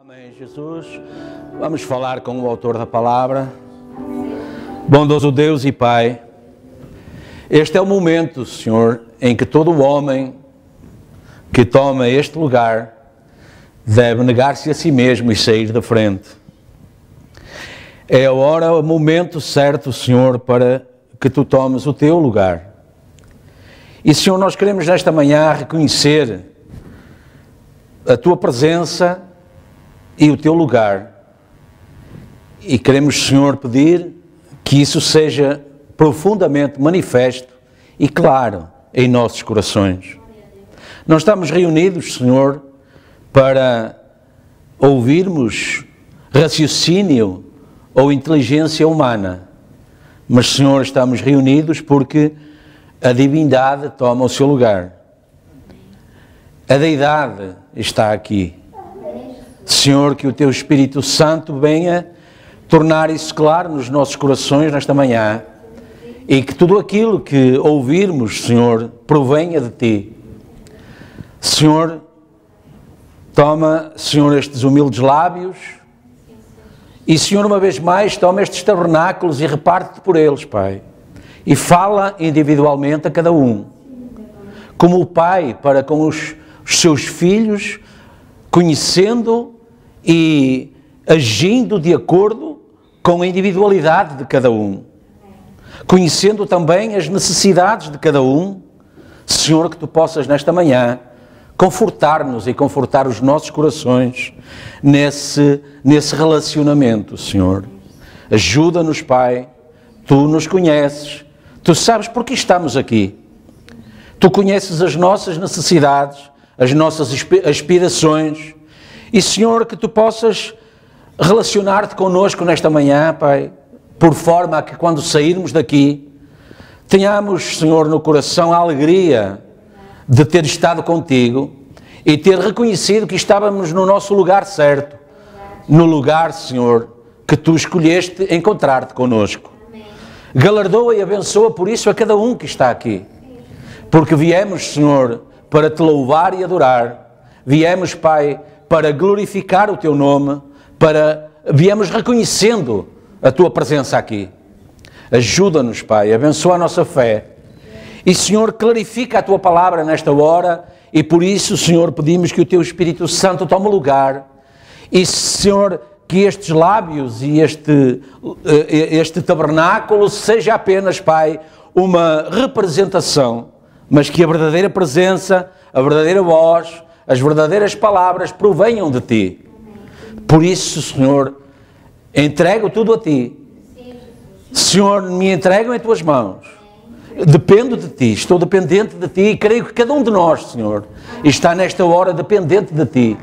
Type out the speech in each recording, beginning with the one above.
Amém, Jesus. Vamos falar com o autor da palavra. Bondoso Deus e Pai, este é o momento, Senhor, em que todo homem que toma este lugar deve negar-se a si mesmo e sair da frente. É a hora, o momento certo, Senhor, para que tu tomes o teu lugar. E, Senhor, nós queremos nesta manhã reconhecer a tua presença e o teu lugar. E queremos, Senhor, pedir que isso seja profundamente manifesto e claro em nossos corações. Nós estamos reunidos, Senhor, para ouvirmos raciocínio ou inteligência humana. Mas, Senhor, estamos reunidos porque a divindade toma o seu lugar. A deidade está aqui. Senhor, que o teu Espírito Santo venha tornar isso claro nos nossos corações nesta manhã e que tudo aquilo que ouvirmos, Senhor, provenha de ti. Senhor, toma, Senhor, estes humildes lábios e, Senhor, uma vez mais, toma estes tabernáculos e reparte-te por eles, Pai. E fala individualmente a cada um, como o Pai para com os seus filhos, conhecendo e agindo de acordo com a individualidade de cada um, conhecendo também as necessidades de cada um. Senhor, que tu possas nesta manhã confortar-nos e confortar os nossos corações nesse relacionamento, Senhor. Ajuda-nos, Pai, tu nos conheces, tu sabes porque estamos aqui, tu conheces as nossas necessidades, as nossas aspirações, e, Senhor, que tu possas relacionar-te connosco nesta manhã, Pai, por forma a que quando sairmos daqui, tenhamos, Senhor, no coração a alegria de ter estado contigo e ter reconhecido que estávamos no nosso lugar certo, no lugar, Senhor, que tu escolheste encontrar-te connosco. Galardoa e abençoa por isso a cada um que está aqui, porque viemos, Senhor, para te louvar e adorar. Viemos, Pai, para glorificar o teu nome, viemos reconhecendo a tua presença aqui. Ajuda-nos, Pai, abençoa a nossa fé. E, Senhor, clarifica a tua palavra nesta hora e por isso, Senhor, pedimos que o teu Espírito Santo tome lugar. E, Senhor, que estes lábios e este tabernáculo seja apenas, Pai, uma representação, mas que a verdadeira presença, a verdadeira voz, as verdadeiras palavras provenham de ti. Por isso, Senhor, entrego tudo a ti. Senhor, me entrego em tuas mãos. Dependo de ti, estou dependente de ti e creio que cada um de nós, Senhor, está nesta hora dependente de ti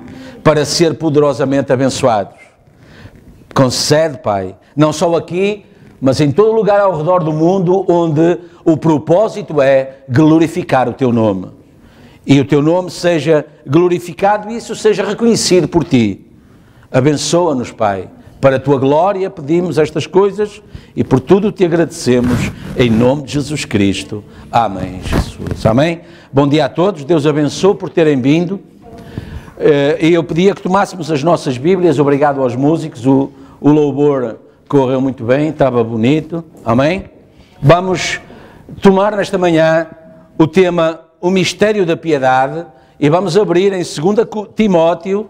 para ser poderosamente abençoados. Concede, Pai, não só aqui, mas em todo lugar ao redor do mundo onde o propósito é glorificar o teu nome. E o teu nome seja glorificado e isso seja reconhecido por ti. Abençoa-nos, Pai. Para a tua glória pedimos estas coisas e por tudo te agradecemos em nome de Jesus Cristo. Amém, Jesus. Amém. Bom dia a todos. Deus abençoe por terem vindo. E eu pedia que tomássemos as nossas Bíblias. Obrigado aos músicos. O louvor correu muito bem, estava bonito. Amém. Vamos tomar nesta manhã o tema O Mistério da Piedade e vamos abrir em 2 Timóteo,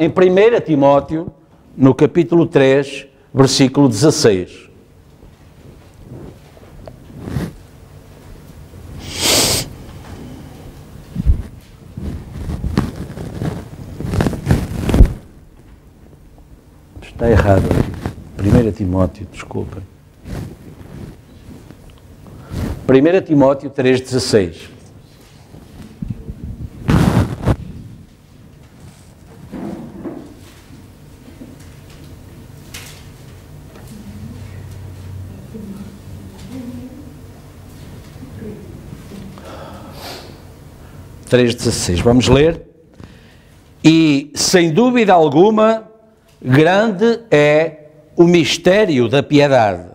em 1 Timóteo, no capítulo 3, versículo 16. Está errado aqui. 1 Timóteo, desculpem. 1 Timóteo 3,16. Vamos ler. E, sem dúvida alguma, grande é o mistério da piedade.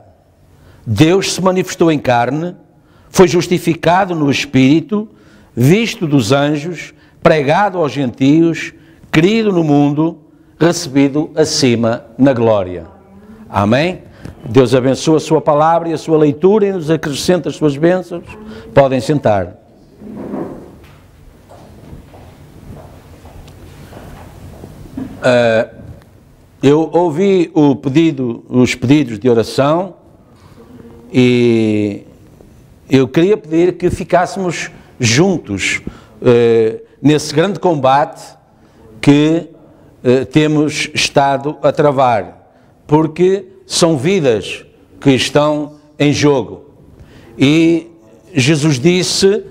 Deus se manifestou em carne, foi justificado no Espírito, visto dos anjos, pregado aos gentios, querido no mundo, recebido acima na glória. Amém? Deus abençoe a sua palavra e a sua leitura e nos acrescenta as suas bênçãos. Podem sentar. Eu ouvi os pedidos de oração e eu queria pedir que ficássemos juntos nesse grande combate que temos estado a travar, porque são vidas que estão em jogo. E Jesus disse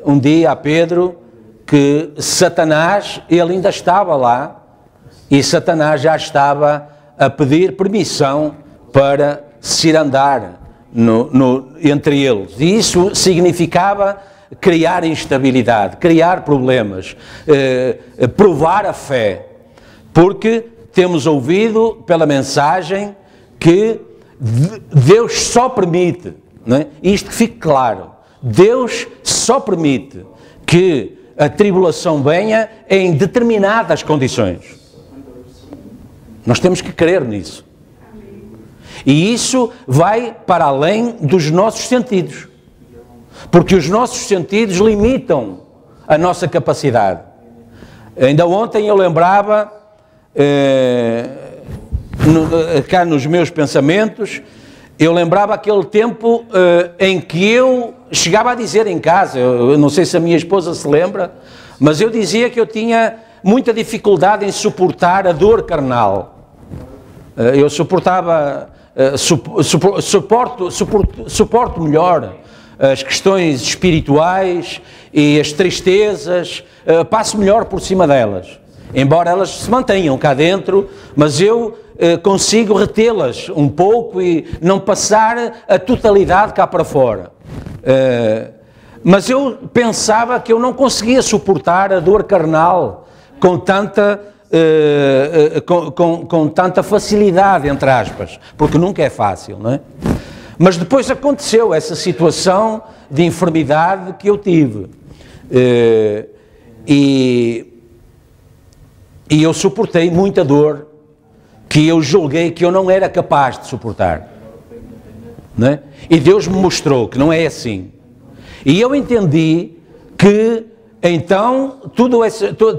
um dia a Pedro que Satanás, ele ainda estava lá, e Satanás já estava a pedir permissão para se ir andar entre eles. E isso significava criar instabilidade, criar problemas, provar a fé. Porque temos ouvido pela mensagem que Deus só permite, não é? Isto que fique claro, Deus só permite que a tribulação venha em determinadas condições. Nós temos que crer nisso. E isso vai para além dos nossos sentidos. Porque os nossos sentidos limitam a nossa capacidade. Ainda ontem eu lembrava, cá nos meus pensamentos, eu lembrava aquele tempo em que eu chegava a dizer em casa, eu não sei se a minha esposa se lembra, mas eu dizia que eu tinha muita dificuldade em suportar a dor carnal. Eu suportava, suporto melhor as questões espirituais e as tristezas, passo melhor por cima delas. Embora elas se mantenham cá dentro, mas eu consigo retê-las um pouco e não passar a totalidade cá para fora. Mas eu pensava que eu não conseguia suportar a dor carnal com tanta facilidade, entre aspas, porque nunca é fácil, não é? Mas depois aconteceu essa situação de enfermidade que eu tive. E eu suportei muita dor que eu julguei que eu não era capaz de suportar. Não é? E Deus me mostrou que não é assim. E eu entendi que, então,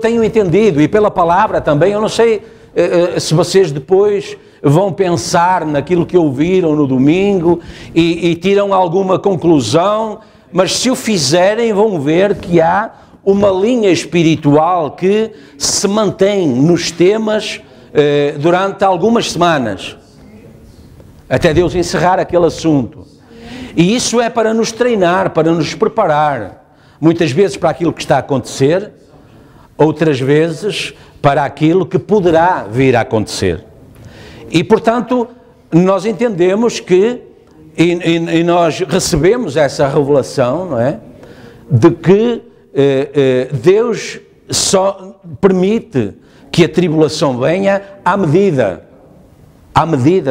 tenho entendido, e pela palavra também, eu não sei se vocês depois vão pensar naquilo que ouviram no domingo e tiram alguma conclusão, mas se o fizerem vão ver que há uma linha espiritual que se mantém nos temas durante algumas semanas, até Deus encerrar aquele assunto. E isso é para nos treinar, para nos preparar, muitas vezes para aquilo que está a acontecer, outras vezes para aquilo que poderá vir a acontecer. E, portanto, nós entendemos que, e nós recebemos essa revelação, não é? De que Deus só permite que a tribulação venha à medida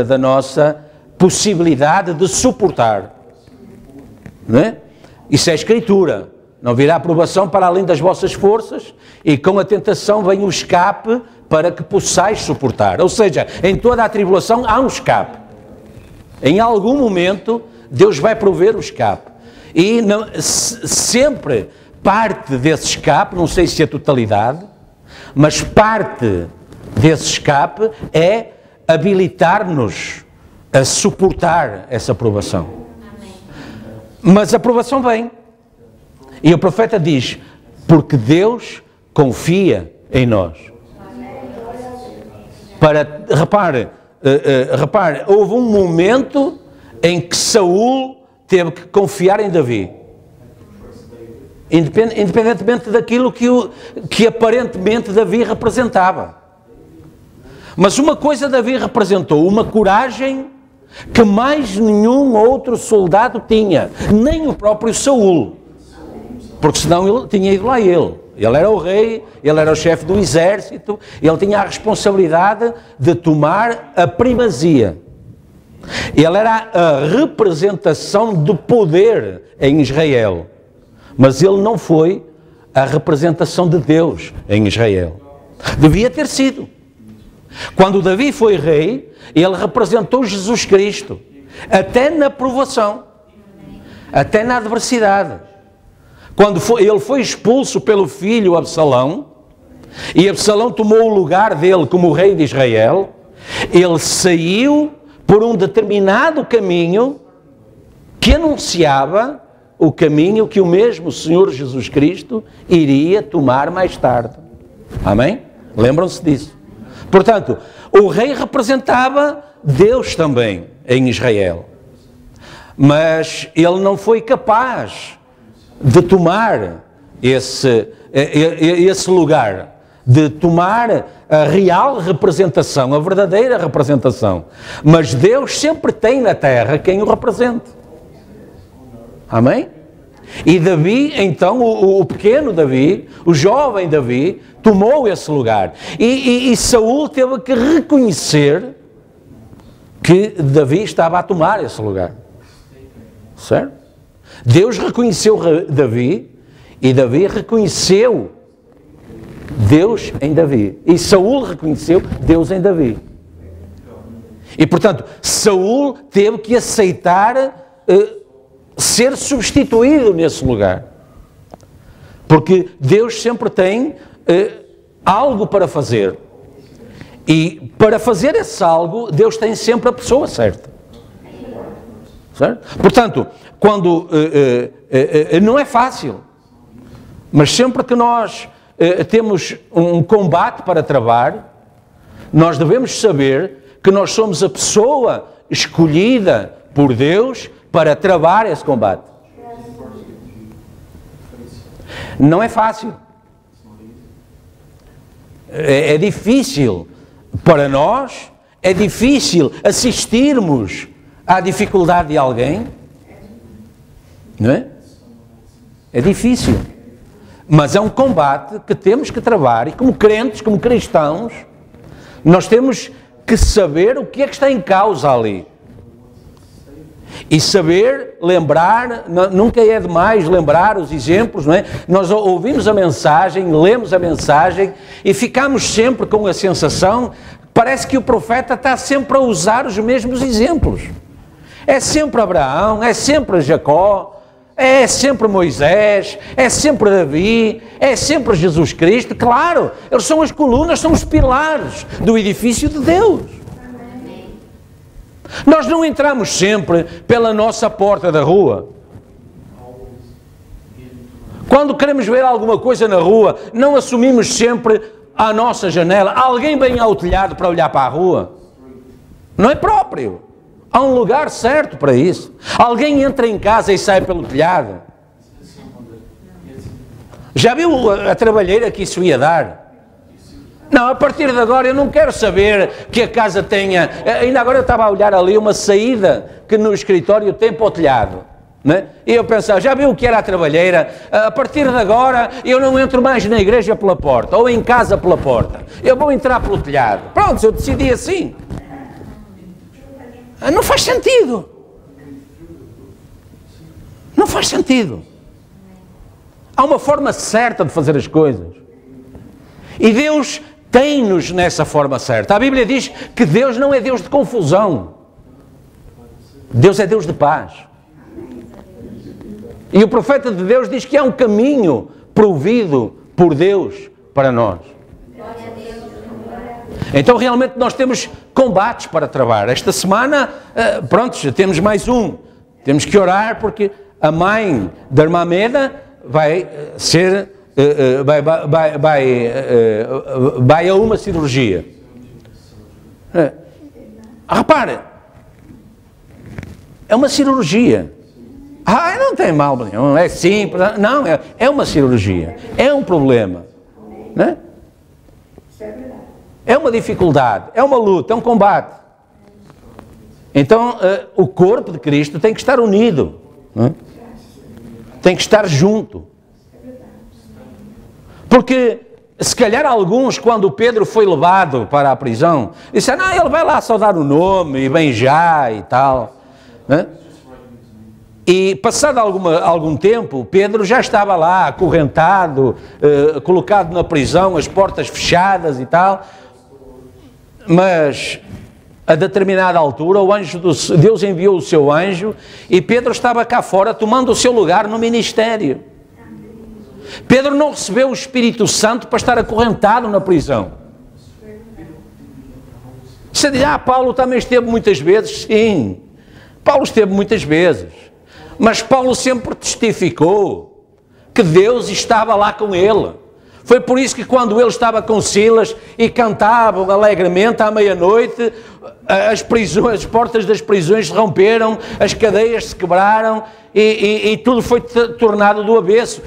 da nossa possibilidade de suportar. Não é? Isso é Escritura. Não virá aprovação para além das vossas forças, e com a tentação vem o escape para que possais suportar. Ou seja, em toda a tribulação há um escape. Em algum momento Deus vai prover o escape. E sempre parte desse escape, não sei se a totalidade, mas parte desse escape é habilitar-nos a suportar essa provação. Mas a provação vem. E o profeta diz, porque Deus confia em nós. Repare, houve um momento em que Saul teve que confiar em Davi. Independentemente daquilo que aparentemente Davi representava. Mas uma coisa Davi representou, uma coragem que mais nenhum outro soldado tinha, nem o próprio Saul. Porque senão ele tinha ido lá ele. Ele era o rei, ele era o chefe do exército, ele tinha a responsabilidade de tomar a primazia. Ele era a representação do poder em Israel. Mas ele não foi a representação de Deus em Israel. Devia ter sido. Quando Davi foi rei, ele representou Jesus Cristo, até na provação, até na adversidade. Quando ele foi expulso pelo filho Absalão, e Absalão tomou o lugar dele como rei de Israel, ele saiu por um determinado caminho que anunciava o caminho que o mesmo Senhor Jesus Cristo iria tomar mais tarde. Amém? Lembram-se disso? Portanto, o rei representava Deus também em Israel. Mas ele não foi capaz de tomar esse lugar, de tomar a real representação, a verdadeira representação. Mas Deus sempre tem na terra quem o represente. Amém? E Davi, então, o pequeno Davi, o jovem Davi, tomou esse lugar. E Saul teve que reconhecer que Davi estava a tomar esse lugar. Certo? Deus reconheceu Davi e Davi reconheceu Deus em Davi. E Saul reconheceu Deus em Davi. E, portanto, Saul teve que aceitar ser substituído nesse lugar. Porque Deus sempre tem algo para fazer. E para fazer esse algo, Deus tem sempre a pessoa certa. Certo? Portanto, quando não é fácil, mas sempre que nós temos um combate para travar, nós devemos saber que nós somos a pessoa escolhida por Deus para travar esse combate. Não é fácil. É difícil para nós, é difícil assistirmos à dificuldade de alguém, não é? É difícil. Mas é um combate que temos que travar e como crentes, como cristãos, nós temos que saber o que é que está em causa ali. E saber lembrar, nunca é demais lembrar os exemplos, não é? Nós ouvimos a mensagem, lemos a mensagem e ficamos sempre com a sensação, parece que o profeta está sempre a usar os mesmos exemplos. É sempre Abraão, é sempre Jacó, é sempre Moisés, é sempre Davi, é sempre Jesus Cristo. Claro, eles são as colunas, são os pilares do edifício de Deus. Nós não entramos sempre pela nossa porta da rua. Quando queremos ver alguma coisa na rua, não assumimos sempre a nossa janela. Alguém vem ao telhado para olhar para a rua. Não é próprio. Há um lugar certo para isso. Alguém entra em casa e sai pelo telhado. Já viu a trabalheira que isso ia dar? Não, a partir de agora eu não quero saber que a casa tenha... Ainda agora eu estava a olhar ali uma saída que no escritório tem para o telhado. Né? E eu pensava, já viu o que era a trabalheira? A partir de agora eu não entro mais na igreja pela porta, ou em casa pela porta. Eu vou entrar pelo telhado. Pronto, eu decidi assim. Não faz sentido. Não faz sentido. Há uma forma certa de fazer as coisas. E Deus tem-nos nessa forma certa. A Bíblia diz que Deus não é Deus de confusão. Deus é Deus de paz. E o profeta de Deus diz que há um caminho provido por Deus para nós. Então realmente nós temos combates para travar. Esta semana, pronto, já temos mais um. Temos que orar porque a mãe da irmã Meda vai ser... vai a uma cirurgia. Repare, é uma cirurgia. Não tem mal nenhum, é simples. Não, é uma cirurgia. É um problema. Né? É uma dificuldade, é uma luta, é um combate. Então, o corpo de Cristo tem que estar unido. Né? Tem que estar junto. Porque, se calhar alguns, quando Pedro foi levado para a prisão, disseram, ele vai lá só dar o nome e bem já e tal. Né? E passado algum tempo, Pedro já estava lá, acorrentado, colocado na prisão, as portas fechadas e tal, mas a determinada altura Deus enviou o seu anjo e Pedro estava cá fora tomando o seu lugar no ministério. Pedro não recebeu o Espírito Santo para estar acorrentado na prisão. Você diz, Paulo também esteve muitas vezes. Sim, Paulo esteve muitas vezes. Mas Paulo sempre testificou que Deus estava lá com ele. Foi por isso que quando ele estava com Silas e cantavam alegremente à meia-noite, as portas das prisões se romperam, as cadeias se quebraram e tudo foi tornado do avesso.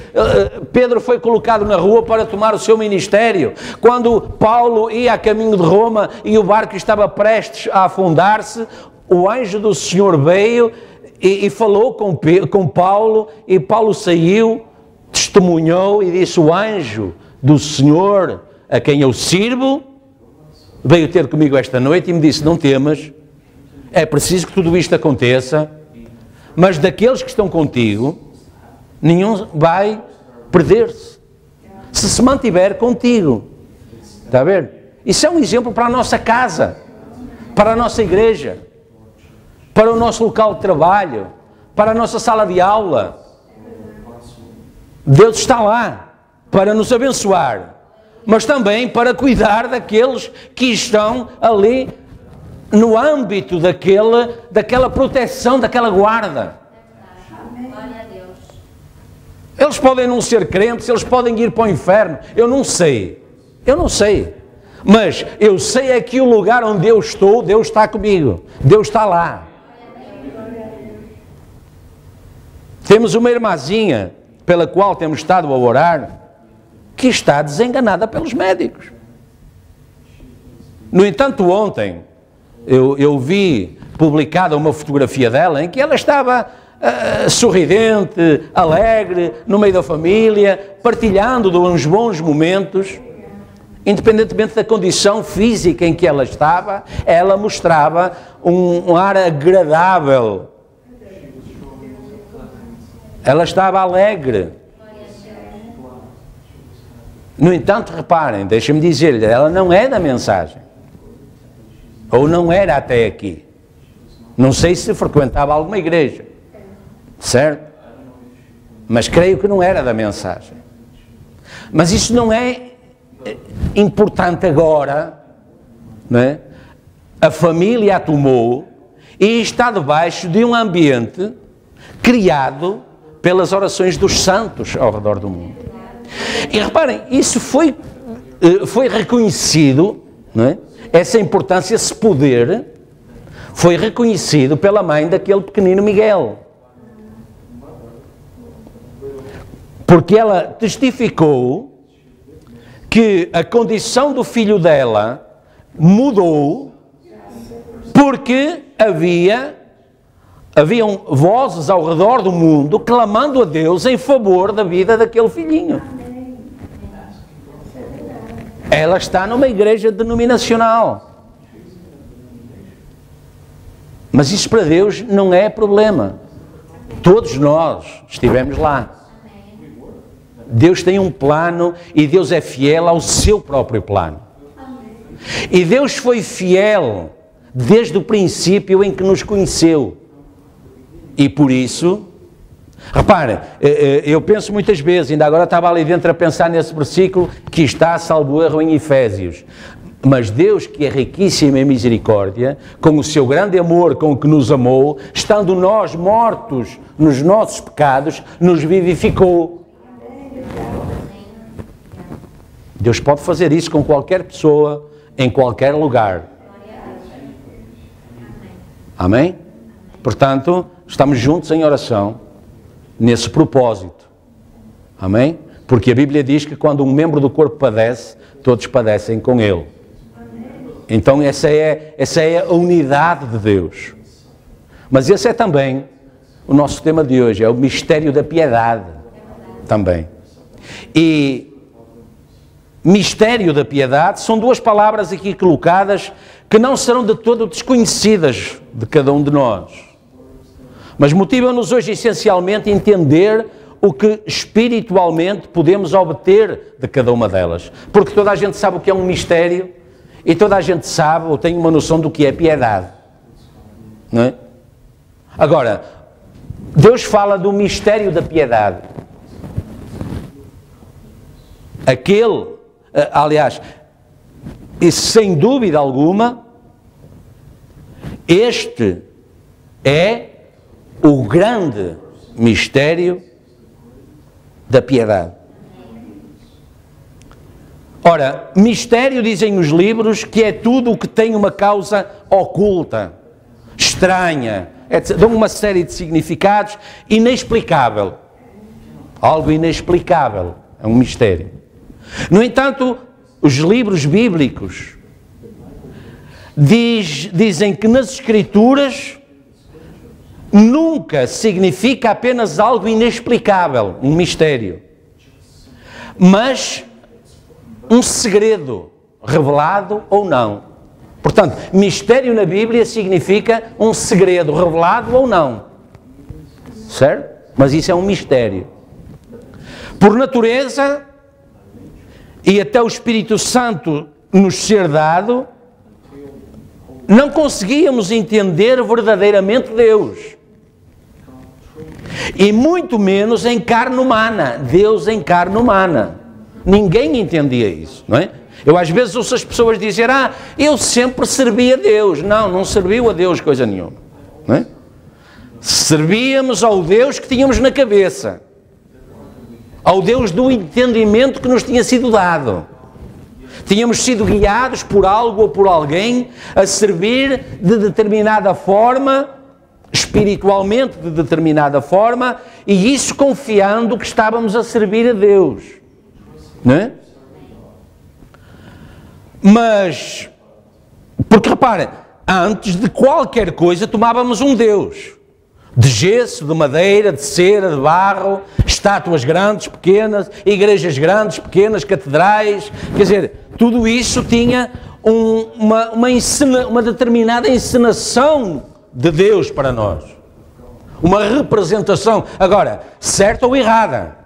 Pedro foi colocado na rua para tomar o seu ministério. Quando Paulo ia a caminho de Roma e o barco estava prestes a afundar-se, o anjo do Senhor veio e falou com Paulo, e Paulo saiu, testemunhou e disse: o anjo do Senhor a quem eu sirvo veio ter comigo esta noite e me disse: não temas, é preciso que tudo isto aconteça, mas daqueles que estão contigo, nenhum vai perder-se, se mantiver contigo. Está a ver? Isso é um exemplo para a nossa casa, para a nossa igreja, para o nosso local de trabalho, para a nossa sala de aula. Deus está lá para nos abençoar, mas também para cuidar daqueles que estão ali no âmbito daquela proteção, daquela guarda. Eles podem não ser crentes, eles podem ir para o inferno, eu não sei, mas eu sei é que o lugar onde eu estou, Deus está comigo, Deus está lá. Temos uma irmãzinha pela qual temos estado a orar, que está desenganada pelos médicos. No entanto, ontem eu vi publicada uma fotografia dela em que ela estava sorridente, alegre, no meio da família, partilhando de uns bons momentos. Independentemente da condição física em que ela estava, ela mostrava um ar agradável. Ela estava alegre. No entanto, reparem, deixem-me dizer-lhe, ela não é da mensagem. Ou não era até aqui. Não sei se frequentava alguma igreja. Certo? Mas creio que não era da mensagem. Mas isso não é importante agora, não é? A família a tomou e está debaixo de um ambiente criado pelas orações dos santos ao redor do mundo. E reparem, isso foi reconhecido, não é? Essa importância, esse poder, foi reconhecido pela mãe daquele pequenino Miguel. Porque ela testificou que a condição do filho dela mudou porque haviam vozes ao redor do mundo clamando a Deus em favor da vida daquele filhinho. Ela está numa igreja denominacional. Mas isso para Deus não é problema. Todos nós estivemos lá. Deus tem um plano e Deus é fiel ao seu próprio plano. E Deus foi fiel desde o princípio em que nos conheceu. E por isso, repare, eu penso muitas vezes, ainda agora estava ali dentro a pensar nesse versículo que está, salvo erro, em Efésios. Mas Deus, que é riquíssimo em misericórdia, com o seu grande amor com que nos amou, estando nós mortos nos nossos pecados, nos vivificou. Deus pode fazer isso com qualquer pessoa, em qualquer lugar. Amém? Portanto, estamos juntos em oração, nesse propósito. Amém? Porque a Bíblia diz que quando um membro do corpo padece, todos padecem com ele. Então essa é a unidade de Deus. Mas esse é também o nosso tema de hoje, é o mistério da piedade. Também. E mistério da piedade são duas palavras aqui colocadas que não serão de todo desconhecidas de cada um de nós. Mas motiva-nos hoje essencialmente a entender o que espiritualmente podemos obter de cada uma delas. Porque toda a gente sabe o que é um mistério e toda a gente sabe ou tem uma noção do que é piedade. Não é? Agora, Deus fala do mistério da piedade. Aliás, e sem dúvida alguma, este é o grande mistério da piedade. Ora, mistério, dizem os livros, que é tudo o que tem uma causa oculta, estranha, dão uma série de significados, inexplicável. Algo inexplicável, é um mistério. No entanto, os livros bíblicos dizem que nas Escrituras nunca significa apenas algo inexplicável, um mistério, mas um segredo revelado ou não. Portanto, mistério na Bíblia significa um segredo revelado ou não. Certo? Mas isso é um mistério. Por natureza, e até o Espírito Santo nos ser dado, não conseguíamos entender verdadeiramente Deus. E muito menos em carne humana. Deus em carne humana. Ninguém entendia isso, não é? Eu às vezes ouço as pessoas dizer, eu sempre servi a Deus. Não, não serviu a Deus coisa nenhuma. Não é? Servíamos ao Deus que tínhamos na cabeça. Ao Deus do entendimento que nos tinha sido dado. Tínhamos sido guiados por algo ou por alguém a servir de determinada forma, espiritualmente de determinada forma, e isso confiando que estávamos a servir a Deus. Não é? Mas, porque repara, antes de qualquer coisa tomávamos um Deus. De gesso, de madeira, de cera, de barro, estátuas grandes, pequenas, igrejas grandes, pequenas, catedrais, quer dizer, tudo isso tinha uma determinada encenação de Deus para nós. Uma representação, agora, certa ou errada.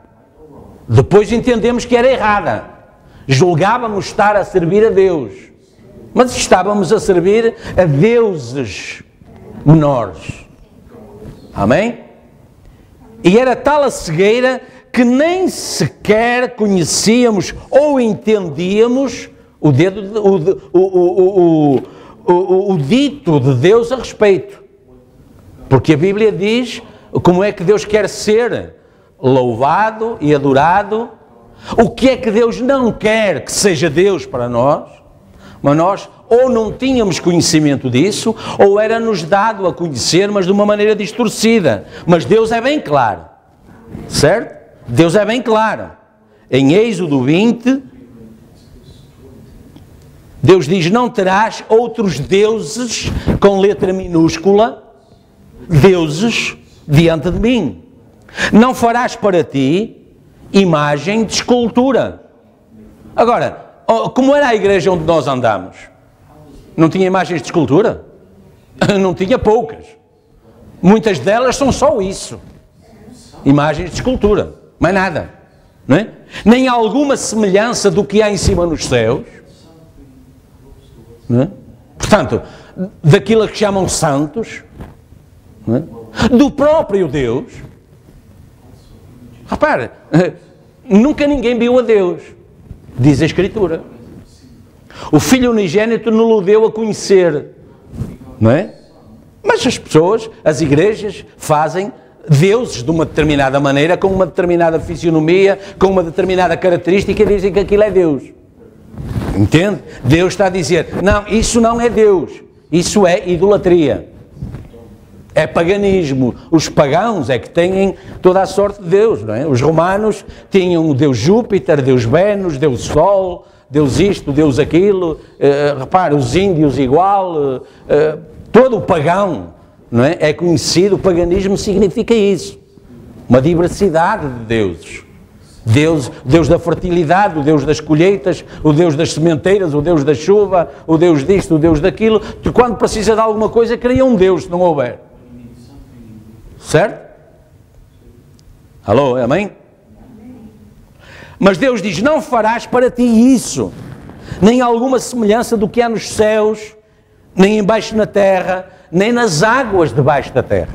Depois entendemos que era errada. Julgávamos estar a servir a Deus, mas estávamos a servir a deuses menores. Amém? E era tal a cegueira que nem sequer conhecíamos ou entendíamos o dito de Deus a respeito. Porque a Bíblia diz como é que Deus quer ser louvado e adorado, o que é que Deus não quer que seja Deus para nós, mas nós ou não tínhamos conhecimento disso, ou era-nos dado a conhecer, mas de uma maneira distorcida. Mas Deus é bem claro, certo? Deus é bem claro. Em Êxodo 20, Deus diz, não terás outros deuses, com letra minúscula, deuses diante de mim. Não farás para ti imagem de escultura. Agora, como era a igreja onde nós andamos? Não tinha imagens de escultura? Não tinha poucas. Muitas delas são só isso. Imagens de escultura. Mais nada. Não é? Nem alguma semelhança do que há em cima nos céus. Não é? Portanto, daquilo que chamam santos. Não é? Do próprio Deus. Repare, nunca ninguém viu a Deus. Diz a Escritura. O Filho unigênito não o deu a conhecer, não é? Mas as pessoas, as igrejas, fazem deuses de uma determinada maneira, com uma determinada fisionomia, com uma determinada característica, e dizem que aquilo é Deus. Entende? Deus está a dizer, não, isso não é Deus, isso é idolatria. É paganismo. Os pagãos é que têm toda a sorte de Deus, não é? Os romanos tinham o Deus Júpiter, Deus Vênus, Deus Sol, Deus isto, Deus aquilo, repara, os índios igual, todo o pagão, não é? É conhecido, o paganismo significa isso, uma diversidade de deuses. Deus da fertilidade, o Deus das colheitas, o Deus das sementeiras, o Deus da chuva, o Deus disto, o Deus daquilo, que quando precisa de alguma coisa cria um Deus, se não houver. Certo? Alô, amém? Mas Deus diz, não farás para ti isso, nem alguma semelhança do que há nos céus, nem embaixo na terra, nem nas águas debaixo da terra.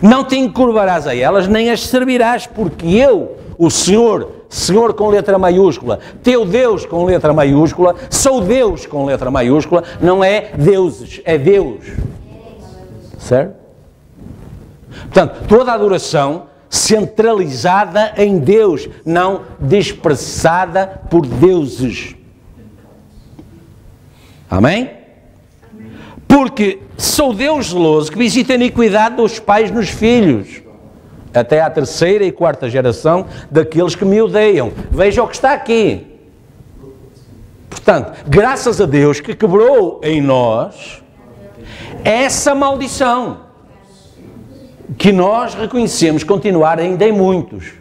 Não te encurvarás a elas, nem as servirás, porque eu, o Senhor, Senhor com letra maiúscula, teu Deus com letra maiúscula, sou Deus com letra maiúscula, não é deuses, é Deus. Certo? Portanto, toda a adoração centralizada em Deus, não dispersada por deuses. Amém? Porque sou Deus zeloso que visita a iniquidade dos pais nos filhos, até à terceira e quarta geração daqueles que me odeiam. Veja o que está aqui. Portanto, graças a Deus que quebrou em nós essa maldição que nós reconhecemos continuar ainda em muitos.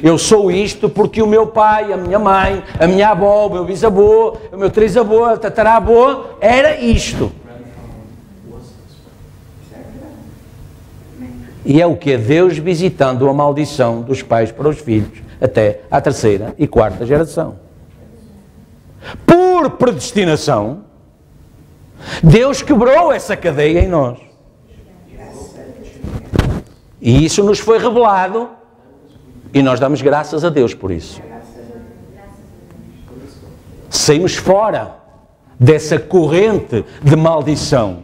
Eu sou isto porque o meu pai, a minha mãe, a minha avó, o meu bisavô, o meu trisavô, a tataravô, era isto. E é o que é Deus visitando a maldição dos pais para os filhos, até à terceira e quarta geração. Por predestinação, Deus quebrou essa cadeia em nós. E isso nos foi revelado e nós damos graças a Deus por isso. Saímos fora dessa corrente de maldição.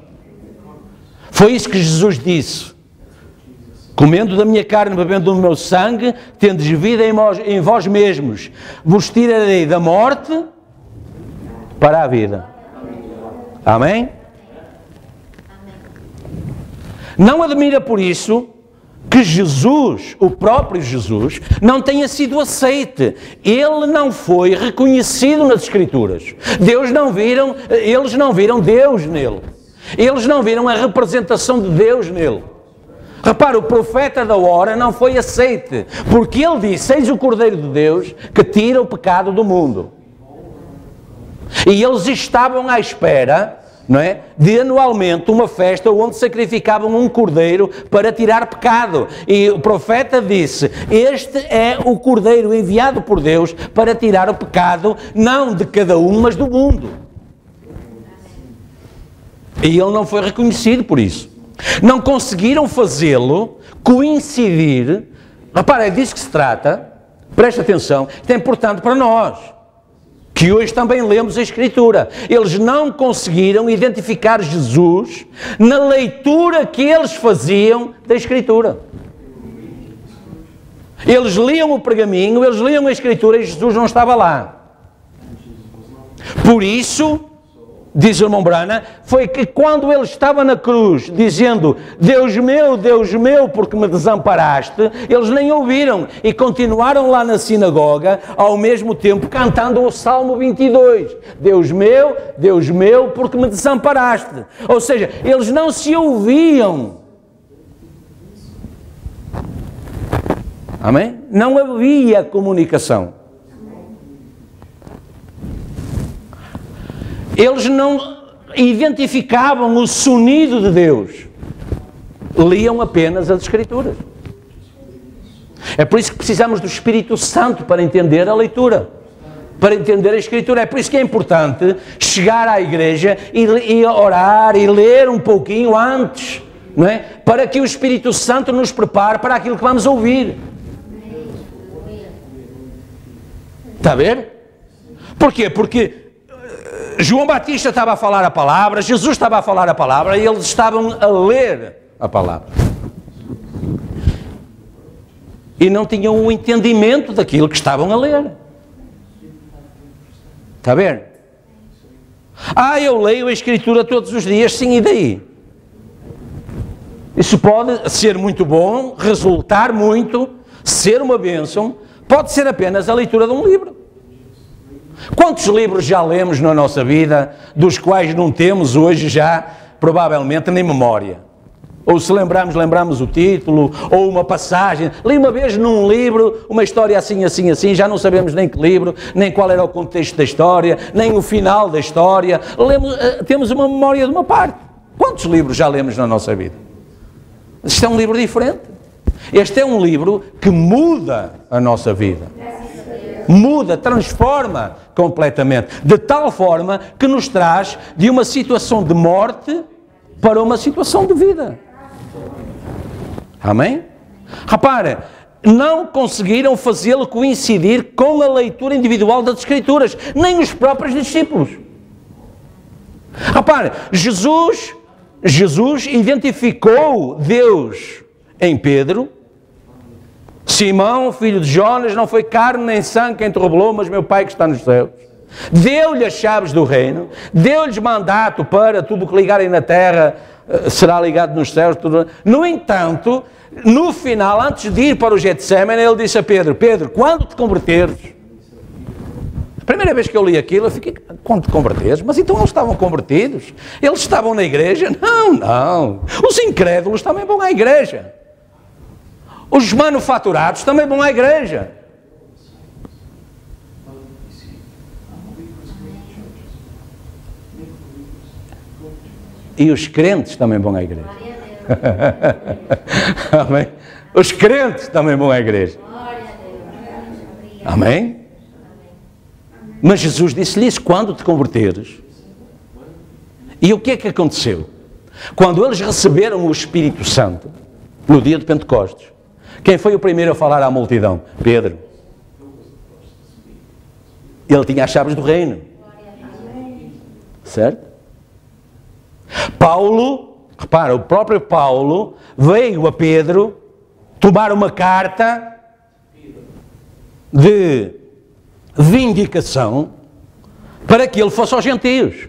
Foi isso que Jesus disse. Comendo da minha carne, bebendo do meu sangue, tendes vida em vós mesmos. Vos tirarei da morte para a vida. Amém? Não admira por isso que Jesus, o próprio Jesus, não tenha sido aceite. Ele não foi reconhecido nas Escrituras. Eles não viram Deus nele. Eles não viram a representação de Deus nele. Repara, o profeta da hora não foi aceite, porque ele disse, eis o Cordeiro de Deus que tira o pecado do mundo. E eles estavam à espera, não é, de anualmente uma festa onde sacrificavam um cordeiro para tirar pecado. E o profeta disse, este é o cordeiro enviado por Deus para tirar o pecado, não de cada um, mas do mundo. E ele não foi reconhecido por isso. Não conseguiram fazê-lo coincidir. Repara, é disso que se trata. Presta atenção, isto é importante para nós, que hoje também lemos a Escritura. Eles não conseguiram identificar Jesus na leitura que eles faziam da Escritura. Eles liam o pergaminho, eles liam a Escritura e Jesus não estava lá. Por isso, diz o irmão Brana, foi que quando ele estava na cruz, dizendo, Deus meu, porque me desamparaste, eles nem ouviram e continuaram lá na sinagoga, ao mesmo tempo cantando o Salmo 22. Deus meu, porque me desamparaste. Ou seja, eles não se ouviam. Amém? Não havia comunicação. Eles não identificavam o sonido de Deus. Liam apenas as Escrituras. É por isso que precisamos do Espírito Santo para entender a leitura, para entender a Escritura. É por isso que é importante chegar à igreja e orar e ler um pouquinho antes, não é? Para que o Espírito Santo nos prepare para aquilo que vamos ouvir. Está a ver? Porquê? Porque João Batista estava a falar a palavra, Jesus estava a falar a palavra e eles estavam a ler a palavra. E não tinham o entendimento daquilo que estavam a ler. Está a ver? Eu leio a Escritura todos os dias, sim, e daí? Isso pode ser muito bom, resultar muito, ser uma bênção, pode ser apenas a leitura de um livro. Quantos livros já lemos na nossa vida, dos quais não temos hoje já, provavelmente, nem memória? Ou se lembramos o título, ou uma passagem. Li uma vez num livro, uma história assim, já não sabemos nem que livro, nem qual era o contexto da história, nem o final da história. Temos uma memória de uma parte. Quantos livros já lemos na nossa vida? Este é um livro diferente. Este é um livro que muda a nossa vida. Muda, transforma completamente. De tal forma que nos traz de uma situação de morte para uma situação de vida. Amém? Repare, não conseguiram fazê-lo coincidir com a leitura individual das Escrituras, nem os próprios discípulos. Repare, Jesus identificou Deus em Pedro. Simão, filho de Jonas, não foi carne nem sangue quem te revelou, mas meu Pai que está nos céus. Deu-lhe as chaves do reino, deu-lhes mandato para tudo o que ligarem na terra será ligado nos céus. Tudo. No entanto, no final, antes de ir para o Getsemane, ele disse a Pedro, Pedro, quando te converteres, a primeira vez que eu li aquilo, eu fiquei, quando te converteres? Mas então eles estavam convertidos? Eles estavam na igreja? Não. Os incrédulos também vão à igreja. Os manufaturados também vão à igreja. E os crentes também vão à igreja. Amém? Os crentes também vão à igreja. Amém? Mas Jesus disse-lhe isso, quando te converteres. E o que é que aconteceu? Quando eles receberam o Espírito Santo, no dia de Pentecostes, quem foi o primeiro a falar à multidão? Pedro. Ele tinha as chaves do reino. Certo? Paulo, repara, o próprio Paulo veio a Pedro tomar uma carta de vindicação para que ele fosse aos gentios.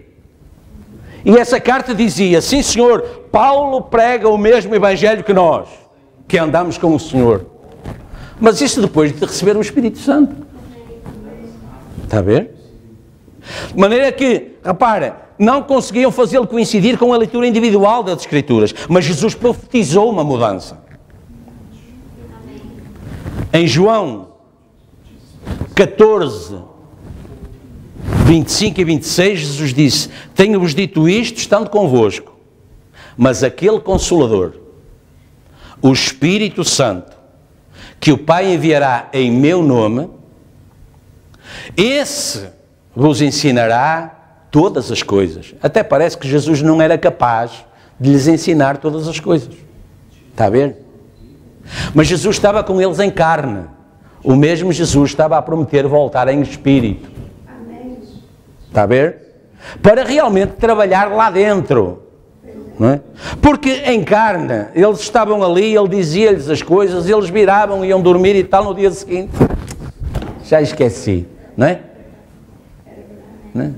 E essa carta dizia, sim senhor, Paulo prega o mesmo evangelho que nós, que andamos com o Senhor. Mas isso depois de receber o Espírito Santo. Está a ver? De maneira que, repara, não conseguiam fazê-lo coincidir com a leitura individual das Escrituras, mas Jesus profetizou uma mudança. Em João 14, 25 e 26, Jesus disse, tenho-vos dito isto estando convosco, mas aquele Consolador, o Espírito Santo, que o Pai enviará em meu nome, esse vos ensinará todas as coisas. Até parece que Jesus não era capaz de lhes ensinar todas as coisas. Está a ver? Mas Jesus estava com eles em carne. O mesmo Jesus estava a prometer voltar em espírito. Está a ver? Para realmente trabalhar lá dentro. Não é? Porque em carne, eles estavam ali, ele dizia-lhes as coisas, eles viravam, iam dormir e tal, no dia seguinte, já esqueci, não é? Não é?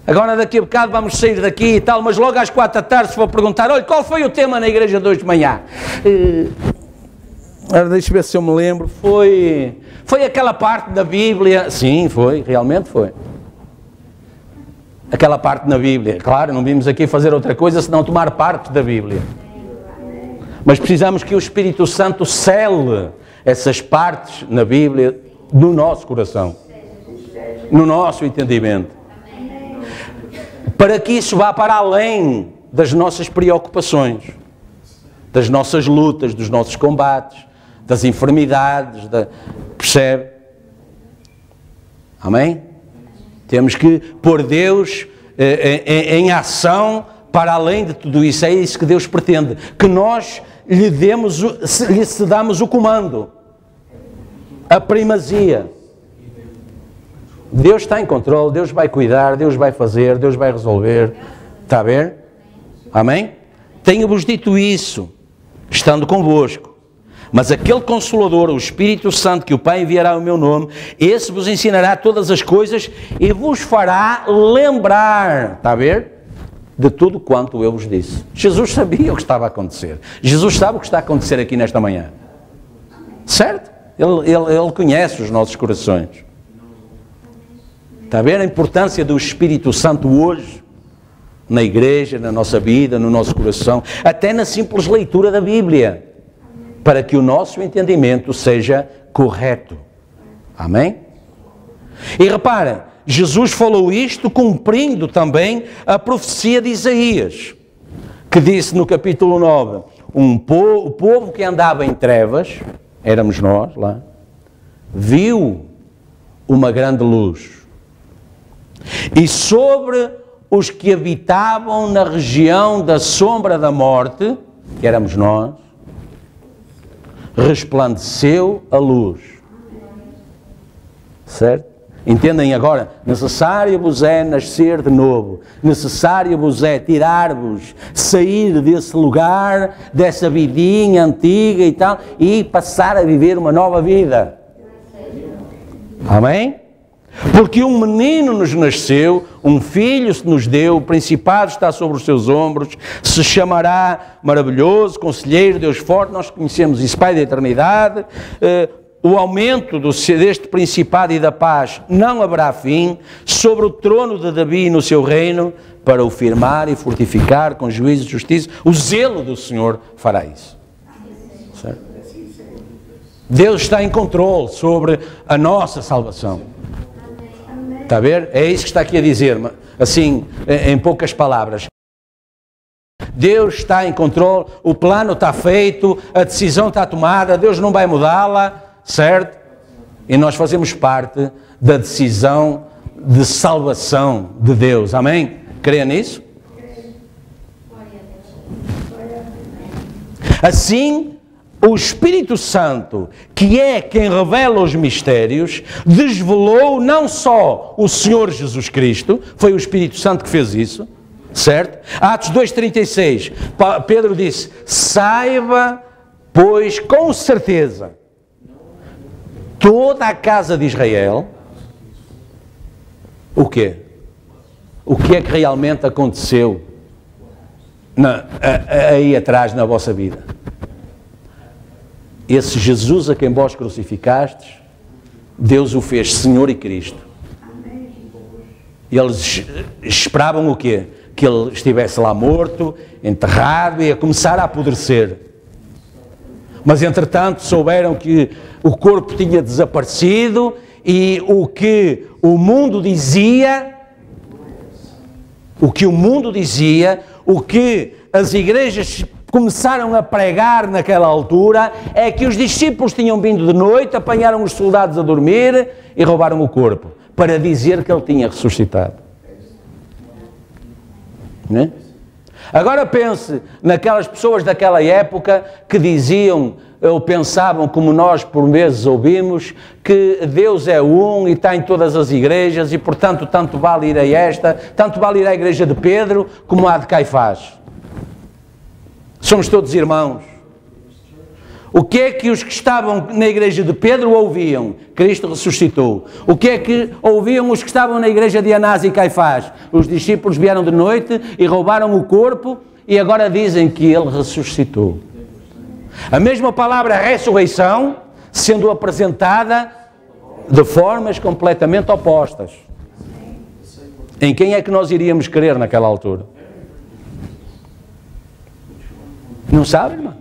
Agora daqui a bocado vamos sair daqui e tal, mas logo às 4 da tarde se for perguntar, olha, qual foi o tema na igreja de hoje de manhã? Deixa eu ver se eu me lembro, foi aquela parte da Bíblia, sim, foi, realmente foi. Aquela parte na Bíblia, claro, não vimos aqui fazer outra coisa senão tomar parte da Bíblia. Mas precisamos que o Espírito Santo cele essas partes na Bíblia no nosso coração, no nosso entendimento. Para que isso vá para além das nossas preocupações, das nossas lutas, dos nossos combates, das enfermidades, percebe? Amém? Temos que pôr Deus em ação para além de tudo isso. É isso que Deus pretende. Que nós lhe cedamos o comando, a primazia. Deus está em controle, Deus vai cuidar, Deus vai fazer, Deus vai resolver. Está a ver? Amém? Tenho-vos dito isso, estando convosco. Mas aquele Consolador, o Espírito Santo, que o Pai enviará em meu nome, esse vos ensinará todas as coisas e vos fará lembrar, está a ver? De tudo quanto eu vos disse. Jesus sabia o que estava a acontecer. Jesus sabe o que está a acontecer aqui nesta manhã. Certo? Ele conhece os nossos corações. Está a ver a importância do Espírito Santo hoje? Na igreja, na nossa vida, no nosso coração, até na simples leitura da Bíblia. Para que o nosso entendimento seja correto. Amém? E repara, Jesus falou isto cumprindo também a profecia de Isaías, que disse no capítulo 9, o povo que andava em trevas, éramos nós lá, viu uma grande luz. E sobre os que habitavam na região da sombra da morte, que éramos nós, resplandeceu a luz. Certo? Entendem agora? Necessário vos é nascer de novo. Necessário vos é tirar-vos, sair desse lugar, dessa vidinha antiga e tal, e passar a viver uma nova vida. Amém? Porque um menino nos nasceu, um filho se nos deu, o principado está sobre os seus ombros, se chamará Maravilhoso, Conselheiro, Deus Forte, nós conhecemos isso, Pai da Eternidade. O aumento deste principado e da paz não haverá fim sobre o trono de Davi no seu reino, para o firmar e fortificar com juízo e justiça. O zelo do Senhor fará isso. Certo? Deus está em controle sobre a nossa salvação. Está a ver? É isso que está aqui a dizer, assim, em poucas palavras. Deus está em controle, o plano está feito, a decisão está tomada, Deus não vai mudá-la. Certo? E nós fazemos parte da decisão de salvação de Deus. Amém? Creia nisso? Assim, o Espírito Santo, que é quem revela os mistérios, desvelou não só o Senhor Jesus Cristo, foi o Espírito Santo que fez isso, certo? Atos 2,36, Pedro disse, saiba, pois, com certeza, toda a casa de Israel, o quê? O que é que realmente aconteceu aí atrás na vossa vida? Esse Jesus a quem vós crucificastes, Deus o fez Senhor e Cristo. Eles esperavam o quê? Que ele estivesse lá morto, enterrado e a começar a apodrecer. Mas, entretanto, souberam que o corpo tinha desaparecido e o que o mundo dizia, o que as igrejas começaram a pregar naquela altura, é que os discípulos tinham vindo de noite, apanharam os soldados a dormir e roubaram o corpo, para dizer que ele tinha ressuscitado. Não é? Agora pense naquelas pessoas daquela época que diziam ou pensavam, como nós por vezes ouvimos, que Deus é um e está em todas as igrejas e, portanto, tanto vale ir a esta, tanto vale ir à igreja de Pedro como à de Caifás. Somos todos irmãos. O que é que os que estavam na igreja de Pedro ouviam? Cristo ressuscitou. O que é que ouviam os que estavam na igreja de Anás e Caifás? Os discípulos vieram de noite e roubaram o corpo e agora dizem que ele ressuscitou. A mesma palavra ressurreição sendo apresentada de formas completamente opostas. Em quem é que nós iríamos crer naquela altura? Não sabe, irmão?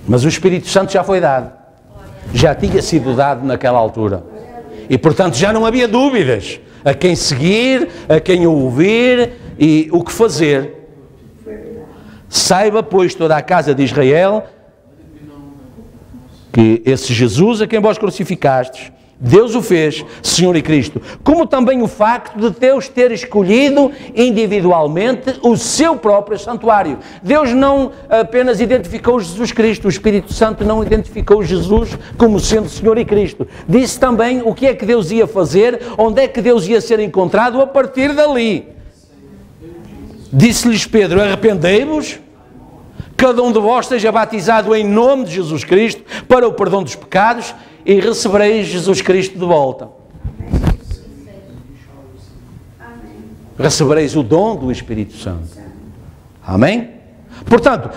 Mas o Espírito Santo já foi dado. Já tinha sido dado naquela altura. E, portanto, já não havia dúvidas a quem seguir, a quem ouvir e o que fazer. Saiba, pois, toda a casa de Israel, que esse Jesus a quem vós crucificastes, Deus o fez, Senhor e Cristo, como também o facto de Deus ter escolhido individualmente o seu próprio santuário. Deus não apenas identificou Jesus Cristo, o Espírito Santo não identificou Jesus como sendo Senhor e Cristo. Disse também o que é que Deus ia fazer, onde é que Deus ia ser encontrado a partir dali. Disse-lhes Pedro, arrependei-vos, cada um de vós seja batizado em nome de Jesus Cristo para o perdão dos pecados e recebereis Jesus Cristo de volta. Recebereis o dom do Espírito Santo. Amém? Portanto,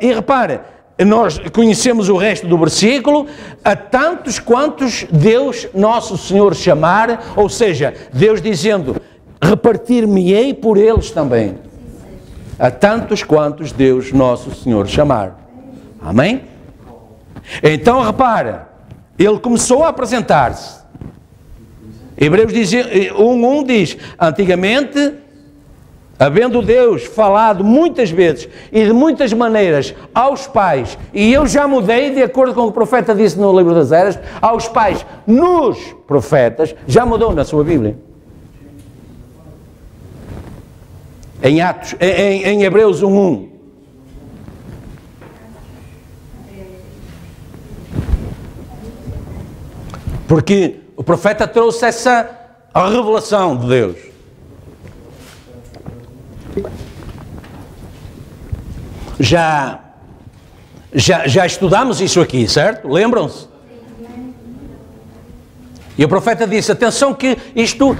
e repare, nós conhecemos o resto do versículo, a tantos quantos Deus nosso Senhor chamar, ou seja, Deus dizendo, repartir-me-ei por eles também. A tantos quantos Deus nosso Senhor chamar. Amém? Então repara, ele começou a apresentar-se. Hebreus 1:1 diz, antigamente, havendo Deus falado muitas vezes e de muitas maneiras aos pais, e eu já mudei de acordo com o que o profeta disse no livro das Eras, aos pais nos profetas, já mudou na sua Bíblia. Em Hebreus 1:1. Porque o profeta trouxe essa revelação de Deus. Já estudamos isso aqui, certo? Lembram-se? E o profeta disse, atenção que isto,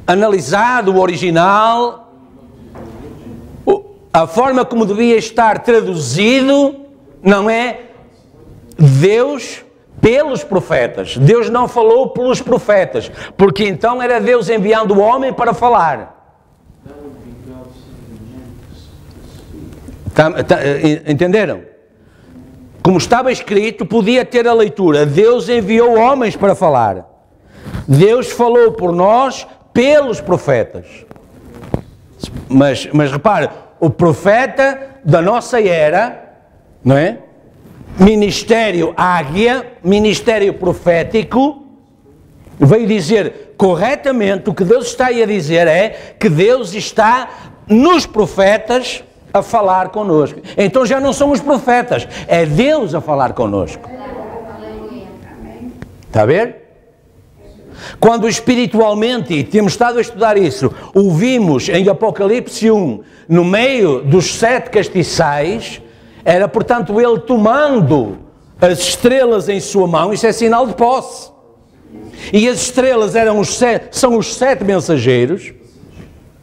analisado o original, a forma como devia estar traduzido, não é Deus pelos profetas. Deus não falou pelos profetas, porque então era Deus enviando o homem para falar. Entenderam? Como estava escrito, podia ter a leitura, Deus enviou homens para falar. Deus falou por nós pelos profetas. Mas repare, o profeta da nossa era, não é? Ministério águia, ministério profético, veio dizer corretamente, o que Deus está aí a dizer é que Deus está nos profetas a falar connosco. Então já não são os profetas, é Deus a falar connosco. Está a ver? Quando espiritualmente, e temos estado a estudar isso, ouvimos em Apocalipse 1, no meio dos 7 castiçais, era portanto ele tomando as estrelas em sua mão, isso é sinal de posse. E as estrelas são os 7 mensageiros,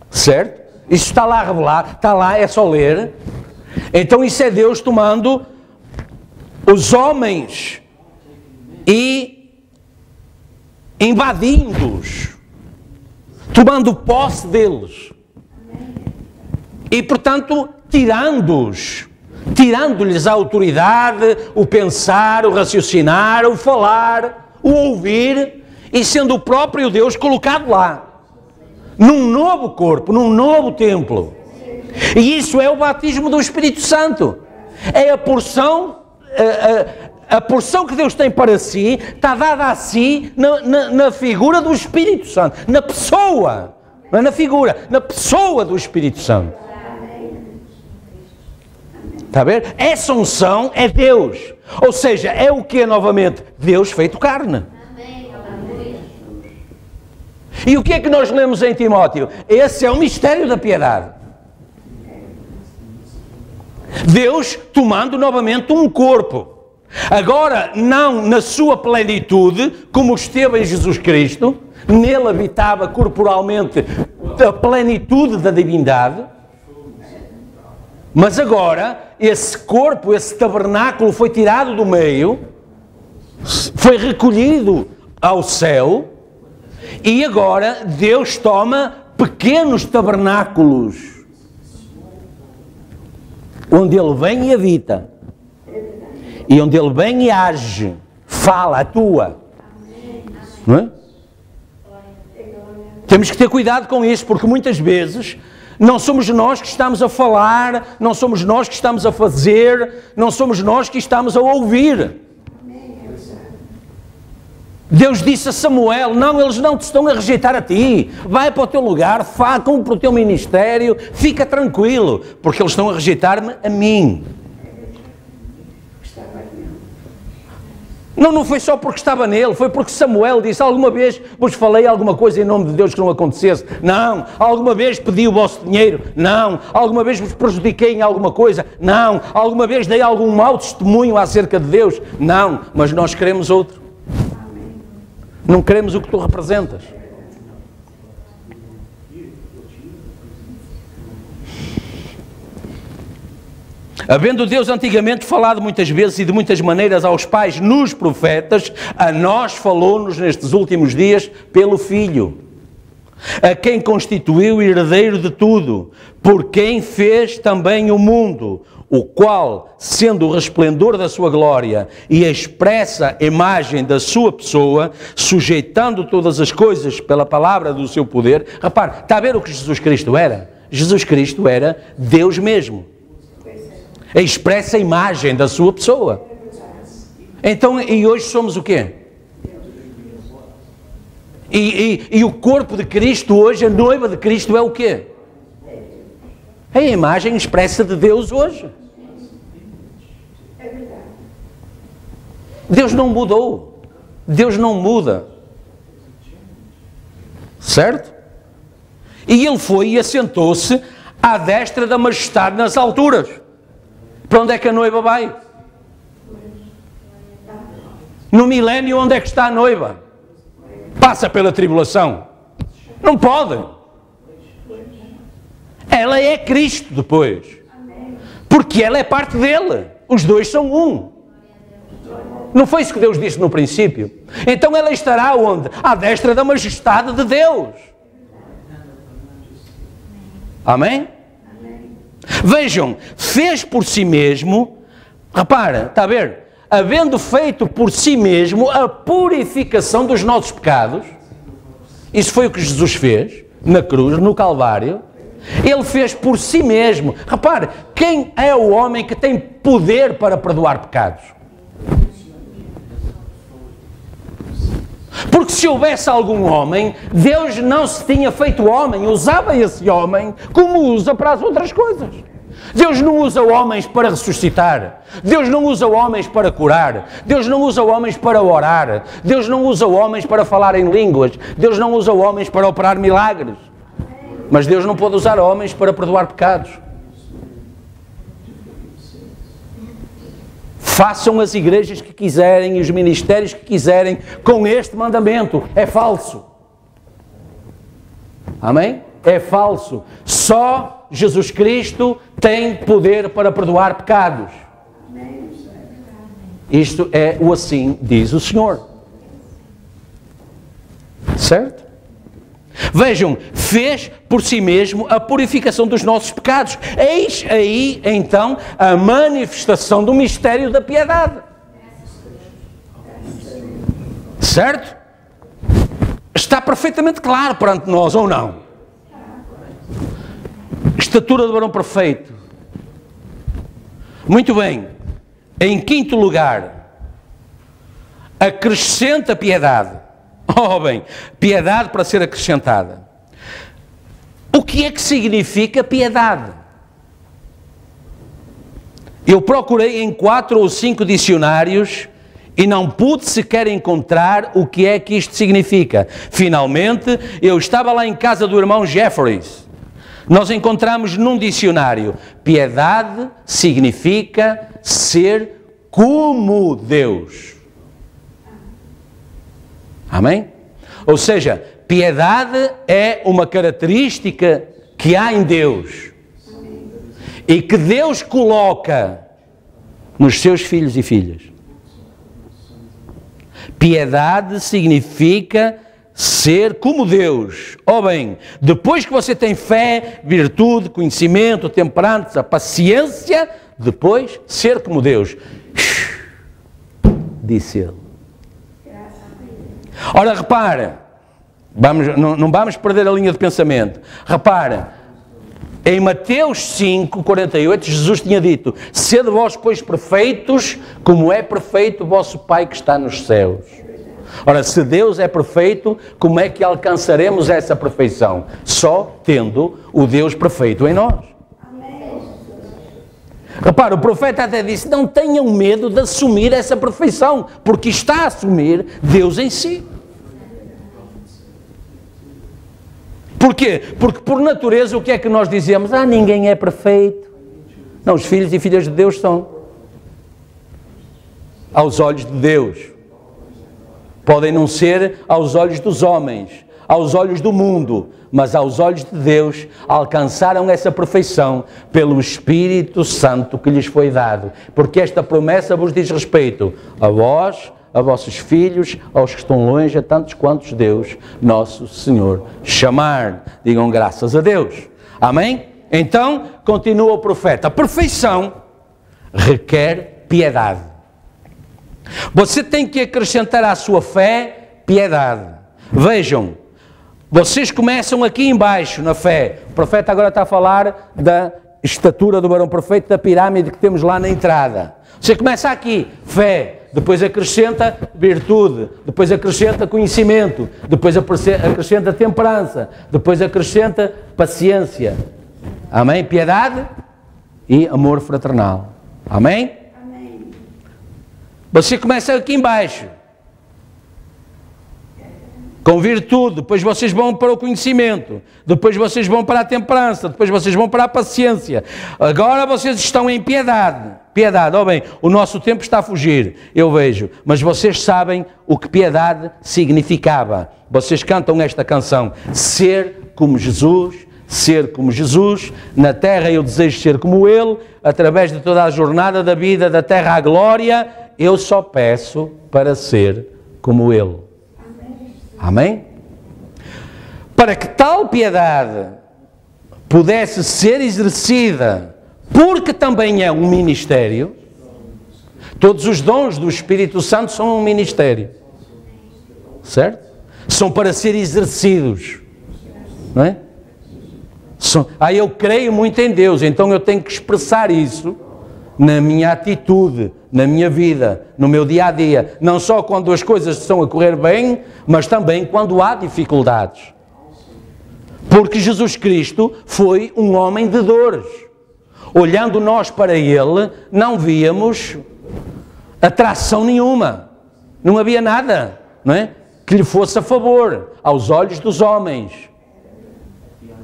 certo? Isso está lá a revelar, está lá, é só ler. Então isso é Deus tomando os homens e invadindo-os, tomando posse deles. E portanto tirando-lhes a autoridade, o pensar, o raciocinar, o falar, o ouvir, e sendo o próprio Deus colocado lá. Num novo corpo, num novo templo. E isso é o batismo do Espírito Santo. É a porção que Deus tem para si, está dada a si na figura do Espírito Santo. Na pessoa, não é na figura, na pessoa do Espírito Santo. Está a ver? Essa unção é Deus. Ou seja, é o que é novamente? Deus feito carne. E o que é que nós lemos em Timóteo? Esse é o mistério da piedade. Deus tomando novamente um corpo. Agora, não na sua plenitude, como esteve em Jesus Cristo, nele habitava corporalmente a plenitude da divindade, mas agora esse corpo, esse tabernáculo foi tirado do meio, foi recolhido ao céu, e agora Deus toma pequenos tabernáculos, onde Ele vem e habita, e onde Ele vem e age, fala, atua. Não é? Temos que ter cuidado com isso, porque muitas vezes não somos nós que estamos a falar, não somos nós que estamos a fazer, não somos nós que estamos a ouvir. Deus disse a Samuel, não, eles não te estão a rejeitar a ti, vai para o teu lugar, cumpre para o teu ministério, fica tranquilo, porque eles estão a rejeitar-me a mim. Não foi só porque estava nele, foi porque Samuel disse, alguma vez vos falei alguma coisa em nome de Deus que não acontecesse? Não. Alguma vez pedi o vosso dinheiro? Não. Alguma vez vos prejudiquei em alguma coisa? Não. Alguma vez dei algum mau testemunho acerca de Deus? Não. Mas nós queremos outro. Não queremos o que tu representas. Havendo Deus antigamente falado muitas vezes e de muitas maneiras aos pais nos profetas, a nós falou-nos nestes últimos dias pelo Filho, a quem constituiu herdeiro de tudo, por quem fez também o mundo, o qual, sendo o resplendor da sua glória e a expressa imagem da sua pessoa, sujeitando todas as coisas pela palavra do seu poder. Repare, está a ver o que Jesus Cristo era? Jesus Cristo era Deus mesmo. A expressa imagem da sua pessoa. Então, e hoje somos o quê? E o corpo de Cristo hoje, a noiva de Cristo é o quê? É a imagem expressa de Deus hoje. Deus não mudou. Deus não muda. Certo? E ele foi e assentou-se à destra da majestade nas alturas. Para onde é que a noiva vai? No milénio, onde é que está a noiva? Passa pela tribulação. Não pode. Ela é Cristo depois. Porque ela é parte dele. Os dois são um. Não foi isso que Deus disse no princípio? Então ela estará onde? À destra da majestade de Deus. Amém? Vejam, fez por si mesmo, repara, está a ver? Havendo feito por si mesmo a purificação dos nossos pecados. Isso foi o que Jesus fez na cruz, no Calvário. Ele fez por si mesmo. Repare, quem é o homem que tem poder para perdoar pecados? Porque se houvesse algum homem, Deus não se tinha feito homem, usava esse homem como usa para as outras coisas. Deus não usa homens para ressuscitar, Deus não usa homens para curar, Deus não usa homens para orar, Deus não usa homens para falar em línguas, Deus não usa homens para operar milagres. Mas Deus não pode usar homens para perdoar pecados. Façam as igrejas que quiserem e os ministérios que quiserem com este mandamento. É falso. Amém? É falso. Só Jesus Cristo tem poder para perdoar pecados. Isto é o assim diz o Senhor. Certo? Vejam, fez por si mesmo a purificação dos nossos pecados. Eis aí, então, a manifestação do mistério da piedade. Certo? Está perfeitamente claro perante nós, ou não? Estatura do varão perfeito. Muito bem. Em quinto lugar, acrescenta piedade. Oh bem, piedade para ser acrescentada. O que é que significa piedade? Eu procurei em 4 ou 5 dicionários e não pude sequer encontrar o que é que isto significa. Finalmente, eu estava lá em casa do irmão Jeffries. Nós encontramos num dicionário, piedade significa ser como Deus. Amém? Ou seja, piedade é uma característica que há em Deus e que Deus coloca nos seus filhos e filhas. Piedade significa ser como Deus. Oh bem, depois que você tem fé, virtude, conhecimento, temperança, paciência, depois ser como Deus. Disse ele. Ora, repara, não vamos perder a linha de pensamento. Repara, em Mateus 5, 48, Jesus tinha dito: sede vós, pois, perfeitos, como é perfeito o vosso Pai que está nos céus. Ora, se Deus é perfeito, como é que alcançaremos essa perfeição? Só tendo o Deus perfeito em nós. Repara, o profeta até disse: não tenham medo de assumir essa perfeição, porque está a assumir Deus em si. Porquê? Porque por natureza o que é que nós dizemos? Ninguém é perfeito. Não, os filhos e filhas de Deus são. Aos olhos de Deus. Podem não ser aos olhos dos homens, aos olhos do mundo, mas aos olhos de Deus alcançaram essa perfeição pelo Espírito Santo que lhes foi dado. Porque esta promessa vos diz respeito a vós, a vossos filhos, aos que estão longe, a tantos quantos Deus, nosso Senhor, chamar. Digam graças a Deus. Amém? Então, continua o profeta. A perfeição requer piedade. Você tem que acrescentar à sua fé piedade. Vejam, vocês começam aqui embaixo na fé. O profeta agora está a falar da estatura do varão perfeito, da pirâmide que temos lá na entrada. Você começa aqui, fé, depois acrescenta virtude, depois acrescenta conhecimento, depois acrescenta temperança, depois acrescenta paciência. Amém? Piedade e amor fraternal. Amém? Amém. Você começa aqui embaixo, com virtude, depois vocês vão para o conhecimento, depois vocês vão para a temperança, depois vocês vão para a paciência. Agora vocês estão em piedade. Piedade, bem, o nosso tempo está a fugir, eu vejo, mas vocês sabem o que piedade significava. Vocês cantam esta canção, ser como Jesus, na terra eu desejo ser como Ele, através de toda a jornada da vida, da terra à glória, eu só peço para ser como Ele. Amém? Para que tal piedade pudesse ser exercida, porque também é um ministério, todos os dons do Espírito Santo são um ministério, certo? São para ser exercidos, não é? Eu creio muito em Deus, então eu tenho que expressar isso na minha atitude, na minha vida, no meu dia a dia, não só quando as coisas estão a correr bem, mas também quando há dificuldades. Porque Jesus Cristo foi um homem de dores. Olhando nós para Ele, não víamos atração nenhuma, não havia nada, não é? Que lhe fosse a favor aos olhos dos homens.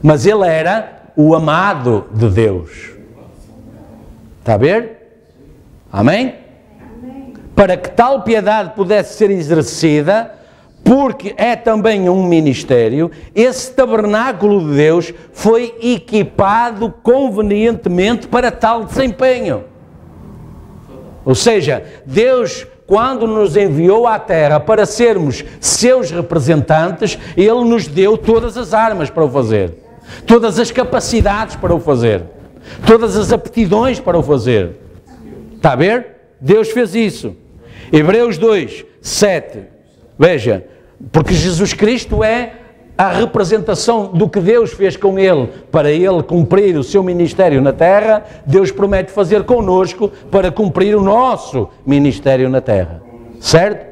Mas Ele era o amado de Deus. Está a ver? Amém? Amém? Para que tal piedade pudesse ser exercida, porque é também um ministério, esse tabernáculo de Deus foi equipado convenientemente para tal desempenho. Ou seja, Deus, quando nos enviou à terra para sermos seus representantes, Ele nos deu todas as armas para o fazer, todas as capacidades para o fazer, todas as aptidões para o fazer. Está a ver? Deus fez isso. Hebreus 2, 7. Veja, porque Jesus Cristo é a representação do que Deus fez com Ele, para Ele cumprir o seu ministério na terra, Deus promete fazer connosco para cumprir o nosso ministério na terra. Certo?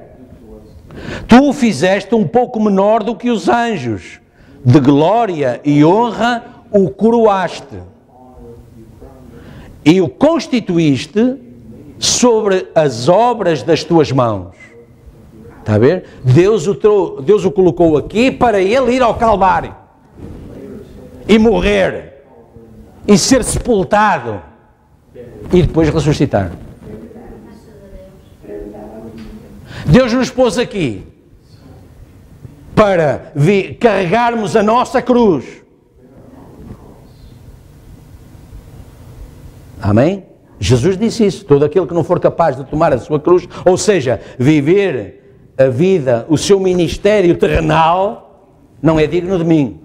Tu o fizeste um pouco menor do que os anjos, de glória e honra o coroaste e o constituíste sobre as obras das tuas mãos. Está a ver? Deus o colocou aqui para ele ir ao Calvário e morrer e ser sepultado e depois ressuscitar. Deus nos pôs aqui para carregarmos a nossa cruz. Amém? Jesus disse isso. Todo aquele que não for capaz de tomar a sua cruz, ou seja, viver a vida, o seu ministério terrenal, não é digno de mim.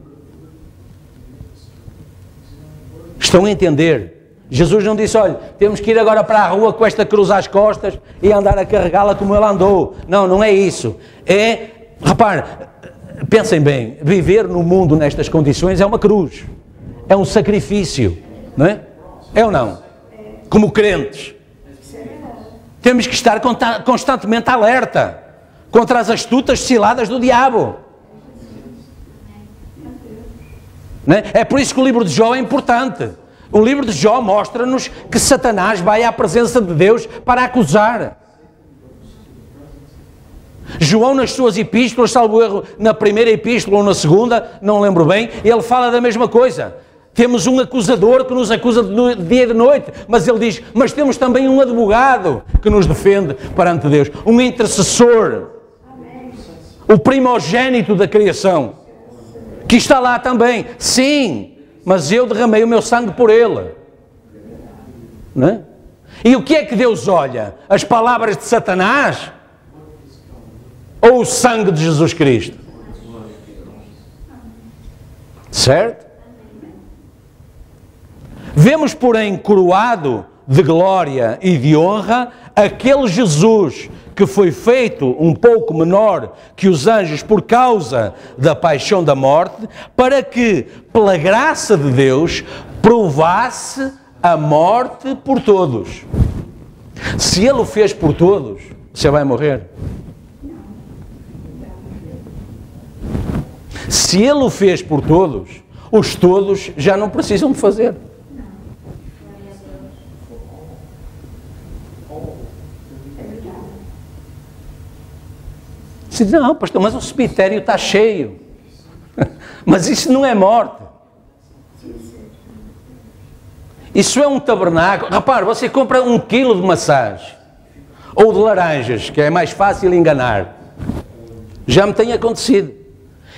Estão a entender? Jesus não disse, olha, temos que ir agora para a rua com esta cruz às costas e andar a carregá-la como ele andou. Não, não é isso. Repare, pensem bem, viver no mundo nestas condições é uma cruz. É um sacrifício, não é? É ou não? Como crentes. Temos que estar constantemente alerta contra as astutas ciladas do diabo. Não é? É por isso que o livro de Jó é importante. O livro de Jó mostra-nos que Satanás vai à presença de Deus para acusar. João, nas suas epístolas, salvo erro, na primeira epístola ou na segunda, não lembro bem, ele fala da mesma coisa. Temos um acusador que nos acusa de dia e de noite, mas ele diz, mas temos também um advogado que nos defende perante Deus, um intercessor, o primogênito da criação, que está lá também. Sim, mas eu derramei o meu sangue por ele. Não é? E o que é que Deus olha? As palavras de Satanás ou o sangue de Jesus Cristo? Certo? Vemos, porém, coroado de glória e de honra, aquele Jesus que foi feito um pouco menor que os anjos por causa da paixão da morte, para que, pela graça de Deus, provasse a morte por todos. Se Ele o fez por todos, você vai morrer. Se Ele o fez por todos, os todos já não precisam de fazer. Se diz, não, pastor, mas o cemitério está cheio. Mas isso não é morte. Isso é um tabernáculo. Repare, você compra 1 quilo de maçãs ou de laranjas, que é mais fácil enganar. Já me tem acontecido.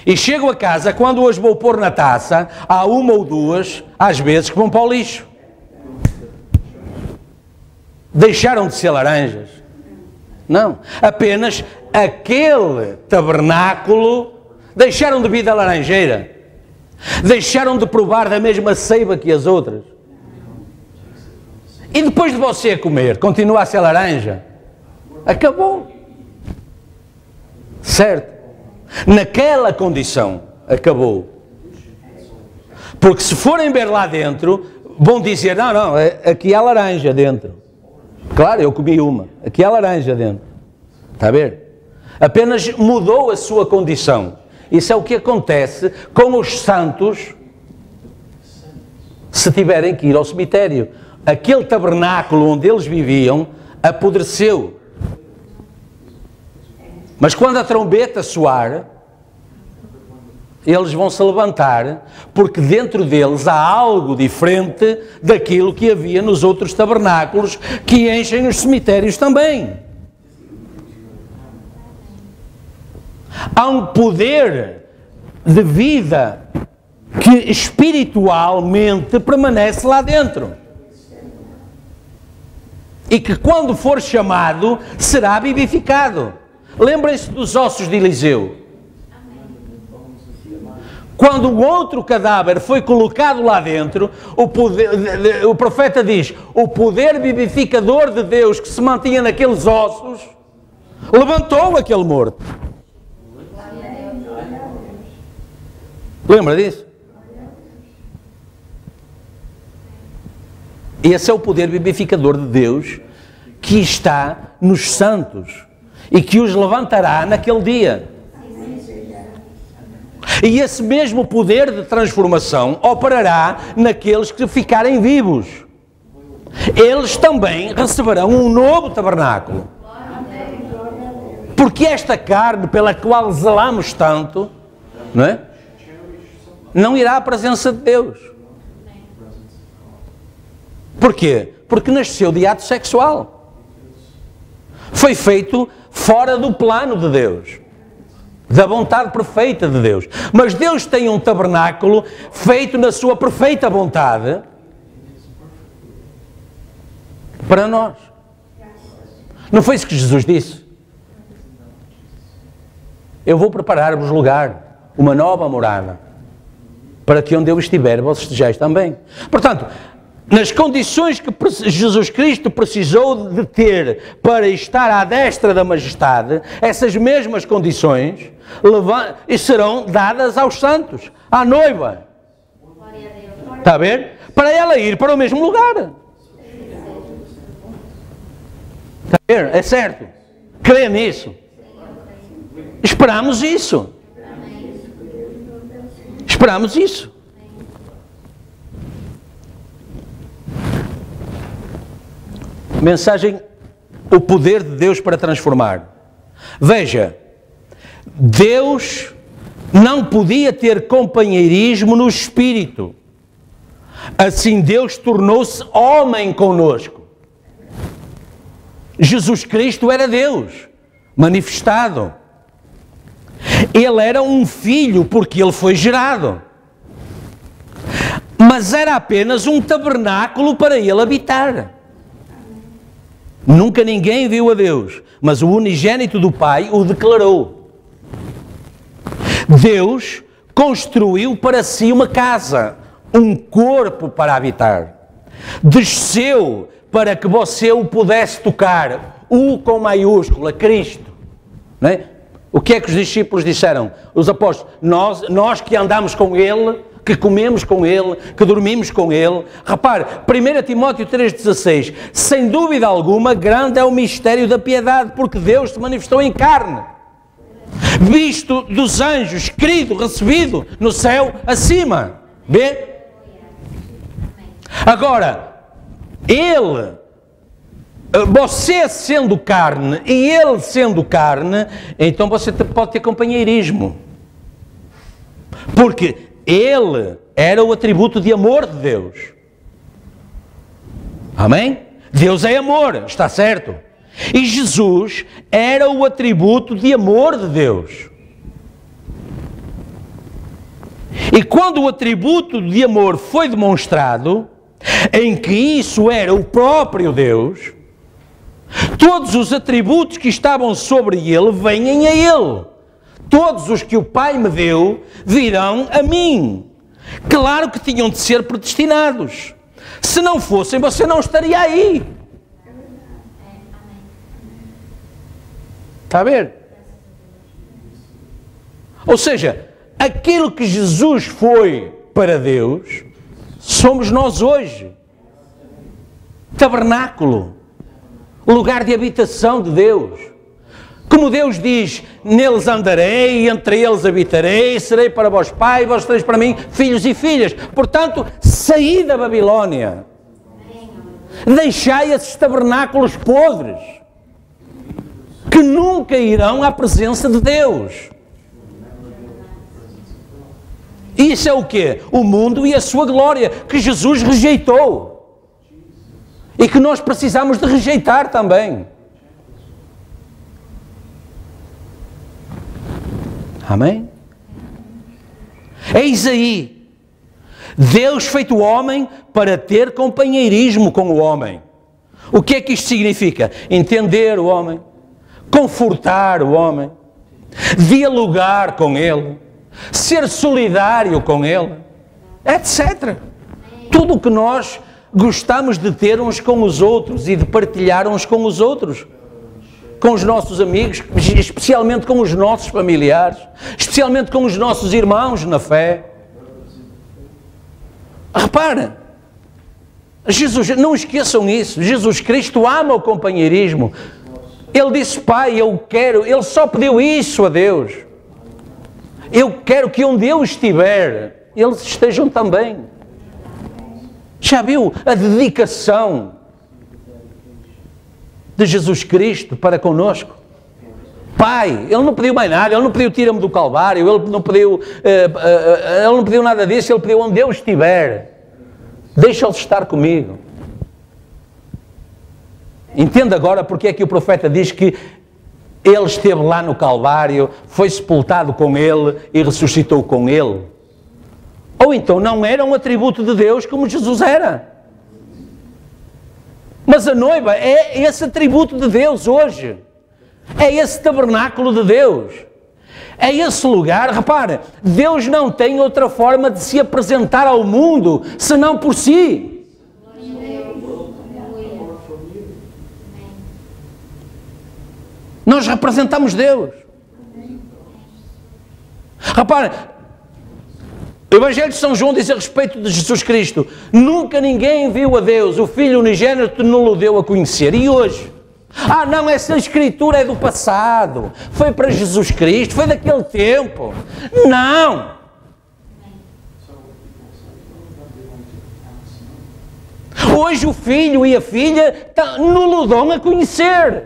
E chego a casa, quando as vou pôr na taça, há 1 ou 2, às vezes, que vão para o lixo. Deixaram de ser laranjas? Não. Apenas aquele tabernáculo deixaram de vir da laranjeira. Deixaram de provar da mesma seiva que as outras. E depois de você comer, continua a ser laranja? Acabou. Certo? Naquela condição, acabou. Porque se forem ver lá dentro, vão dizer, não, aqui há laranja dentro. Claro, eu comi uma. Aqui há laranja dentro. Está a ver? Apenas mudou a sua condição. Isso é o que acontece com os santos se tiverem que ir ao cemitério. Aquele tabernáculo onde eles viviam apodreceu. Mas quando a trombeta soar, eles vão se levantar, porque dentro deles há algo diferente daquilo que havia nos outros tabernáculos que enchem os cemitérios também. Há um poder de vida que espiritualmente permanece lá dentro. E que quando for chamado, será vivificado. Lembrem-se dos ossos de Eliseu. Quando o outro cadáver foi colocado lá dentro, o profeta diz, o poder vivificador de Deus que se mantinha naqueles ossos, levantou aquele morto. Lembra disso? Esse é o poder vivificador de Deus que está nos santos e que os levantará naquele dia. E esse mesmo poder de transformação operará naqueles que ficarem vivos. Eles também receberão um novo tabernáculo. Porque esta carne pela qual zelamos tanto, não é? Não irá à presença de Deus. Porquê? Porque nasceu de ato sexual. Foi feito fora do plano de Deus. Da vontade perfeita de Deus. Mas Deus tem um tabernáculo feito na sua perfeita vontade para nós. Não foi isso que Jesus disse? Eu vou preparar-vos lugar, uma nova morada, para que onde eu estiver, vós estejais também. Portanto, nas condições que Jesus Cristo precisou de ter para estar à destra da majestade, essas mesmas condições serão dadas aos santos, à noiva. Está a ver? Para ela ir para o mesmo lugar. Está a ver? É certo? Crê nisso? Esperamos isso. Esperamos isso. Mensagem, o poder de Deus para transformar. Veja, Deus não podia ter companheirismo no Espírito. Assim Deus tornou-se homem conosco. Jesus Cristo era Deus, manifestado. Ele era um filho porque ele foi gerado. Mas era apenas um tabernáculo para ele habitar. Nunca ninguém viu a Deus, mas o unigênito do Pai o declarou. Deus construiu para si uma casa, um corpo para habitar. Desceu para que você o pudesse tocar. O com maiúscula, Cristo. Não é? O que é que os discípulos disseram? Os apóstolos, nós que andamos com Ele, que comemos com Ele, que dormimos com Ele. Repare, 1 Timóteo 3,16, sem dúvida alguma, grande é o mistério da piedade, porque Deus se manifestou em carne, visto dos anjos, querido, recebido no céu acima. Vê? Agora, você sendo carne e Ele sendo carne, então você pode ter companheirismo. Porque Ele era o atributo de amor de Deus. Amém? Deus é amor, está certo? E Jesus era o atributo de amor de Deus. E quando o atributo de amor foi demonstrado, em que isso era o próprio Deus, todos os atributos que estavam sobre Ele vêm a Ele. Todos os que o Pai me deu virão a mim. Claro que tinham de ser predestinados. Se não fossem, você não estaria aí. Está a ver? Ou seja, aquilo que Jesus foi para Deus, somos nós hoje. Tabernáculo, lugar de habitação de Deus. Como Deus diz, neles andarei, entre eles habitarei, serei para vós pai, vós sereis para mim filhos e filhas. Portanto, saí da Babilónia. Deixai esses tabernáculos podres, que nunca irão à presença de Deus. Isso é o quê? O mundo e a sua glória, que Jesus rejeitou. E que nós precisamos de rejeitar também. Amém? Eis aí, Deus feito homem para ter companheirismo com o homem. O que é que isto significa? Entender o homem, confortar o homem, dialogar com ele, ser solidário com ele, etc. Tudo o que nós gostamos de ter uns com os outros e de partilhar uns com os outros. Com os nossos amigos, especialmente com os nossos familiares, especialmente com os nossos irmãos na fé. Repara, Jesus, não esqueçam isso, Jesus Cristo ama o companheirismo. Ele disse, Pai, eu quero, Ele só pediu isso a Deus. Eu quero que onde eu estiver, eles estejam também. Já viu a dedicação de Jesus Cristo para conosco? Pai, Ele não pediu mais nada, Ele não pediu tira-me do Calvário, Ele não pediu nada disso, Ele pediu onde eu estiver, deixa-os estar comigo. Entenda agora porque é que o profeta diz que Ele esteve lá no Calvário, foi sepultado com Ele e ressuscitou com Ele. Ou então não era um atributo de Deus como Jesus era. Mas a noiva é esse atributo de Deus hoje. É esse tabernáculo de Deus. É esse lugar. Repara, Deus não tem outra forma de se apresentar ao mundo senão por si. Nós representamos Deus. Repara, o Evangelho de São João diz a respeito de Jesus Cristo: nunca ninguém viu a Deus, o Filho unigênito não o deu a conhecer. E hoje? Ah, não, essa escritura é do passado, foi para Jesus Cristo, foi daquele tempo. Não! Hoje o filho e a filha não o dão a conhecer.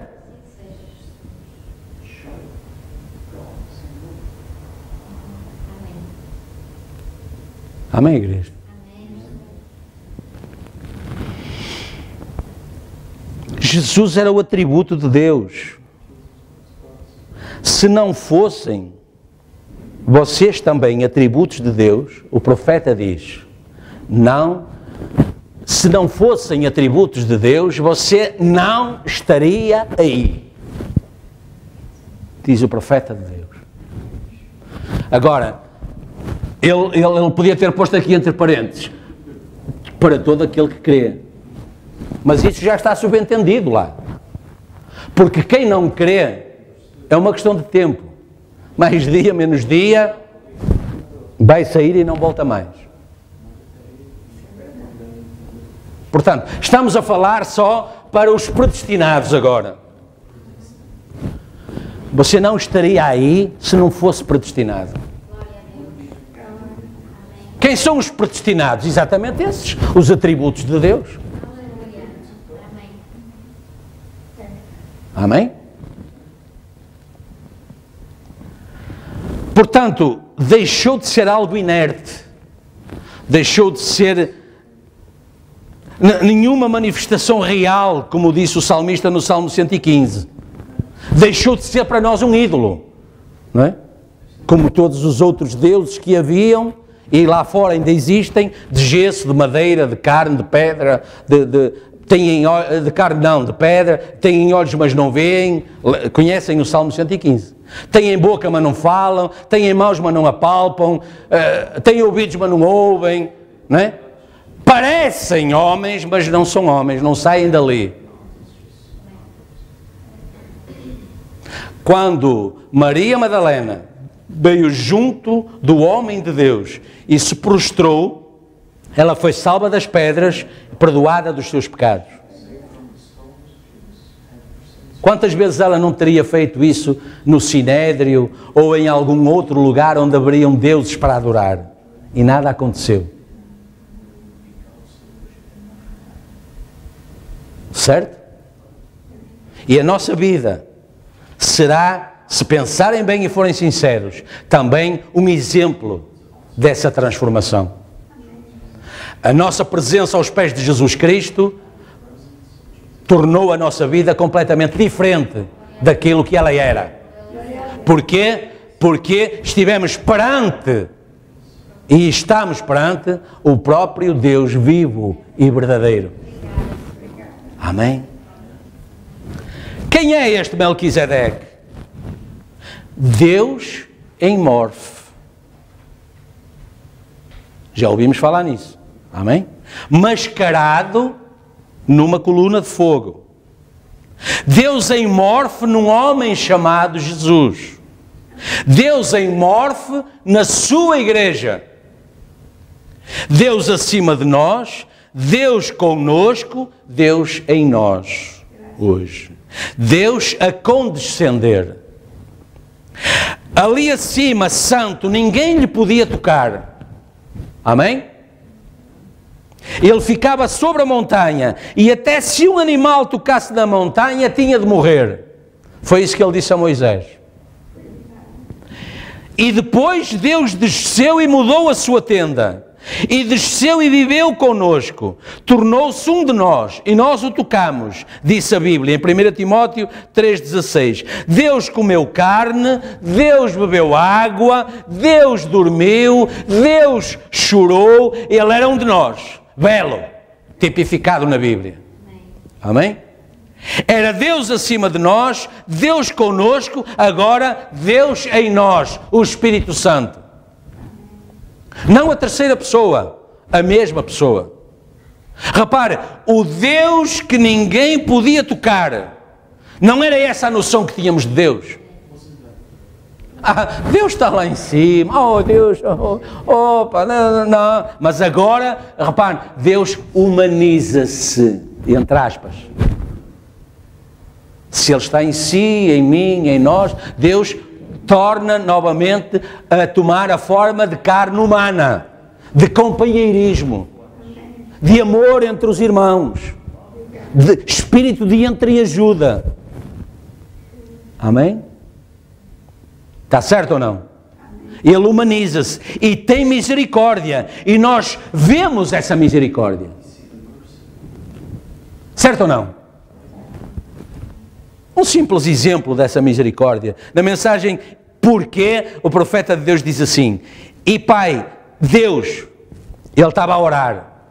Amém, igreja? Jesus era o atributo de Deus. Se não fossem vocês também atributos de Deus, o profeta diz, não, se não fossem atributos de Deus, você não estaria aí. Diz o profeta de Deus. Agora, ele podia ter posto aqui entre parênteses, para todo aquele que crê. Mas isso já está subentendido lá. Porque quem não crê é uma questão de tempo. Mais dia, menos dia, vai sair e não volta mais. Portanto, estamos a falar só para os predestinados agora. Você não estaria aí se não fosse predestinado. Quem são os predestinados? Exatamente esses, os atributos de Deus. Amém? Portanto, deixou de ser algo inerte, deixou de ser nenhuma manifestação real, como disse o salmista no Salmo 115. Deixou de ser para nós um ídolo, não é? Como todos os outros deuses que haviam, e lá fora ainda existem, de gesso, de madeira, de carne, de pedra, de carne não, de pedra, têm olhos mas não veem, conhecem o Salmo 115. Têm boca mas não falam, têm mãos mas não apalpam, têm ouvidos mas não ouvem, não é? Parecem homens, mas não são homens, não saem dali. Quando Maria Madalena veio junto do homem de Deus e se prostrou, ela foi salva das pedras, perdoada dos seus pecados. Quantas vezes ela não teria feito isso no Sinédrio ou em algum outro lugar onde haveriam deuses para adorar? E nada aconteceu. Certo? E a nossa vida será, se pensarem bem e forem sinceros, também um exemplo dessa transformação. A nossa presença aos pés de Jesus Cristo tornou a nossa vida completamente diferente daquilo que ela era. Porquê? Porque estivemos perante e estamos perante o próprio Deus vivo e verdadeiro. Amém? Quem é este Melquisedeque? Deus em morfe. Já ouvimos falar nisso. Amém? Mascarado numa coluna de fogo. Deus em morfe num homem chamado Jesus. Deus em morfe na sua igreja. Deus acima de nós, Deus conosco, Deus em nós hoje. Deus a condescender. Ali acima, santo, ninguém lhe podia tocar. Amém? Ele ficava sobre a montanha e até se um animal tocasse na montanha tinha de morrer. Foi isso que ele disse a Moisés. E depois Deus desceu e mudou a sua tenda. E desceu e viveu conosco, tornou-se um de nós, e nós o tocamos, disse a Bíblia, em 1 Timóteo 3,16. Deus comeu carne, Deus bebeu água, Deus dormiu, Deus chorou, Ele era um de nós, belo, tipificado na Bíblia. Amém? Era Deus acima de nós, Deus conosco, agora Deus em nós, o Espírito Santo. Não a terceira pessoa, a mesma pessoa. Repare, o Deus que ninguém podia tocar. Não era essa a noção que tínhamos de Deus. Deus está lá em cima. Oh, Deus, opa, não. Mas agora, repare, Deus humaniza-se, entre aspas. Se Ele está em si, em mim, em nós, Deus torna novamente a tomar a forma de carne humana, de companheirismo, de amor entre os irmãos, de espírito de entreajuda. Amém? Está certo ou não? Ele humaniza-se e tem misericórdia, e nós vemos essa misericórdia. Certo ou não? Um simples exemplo dessa misericórdia. Na mensagem Porquê, o profeta de Deus diz assim: e Pai, Deus, ele estava a orar,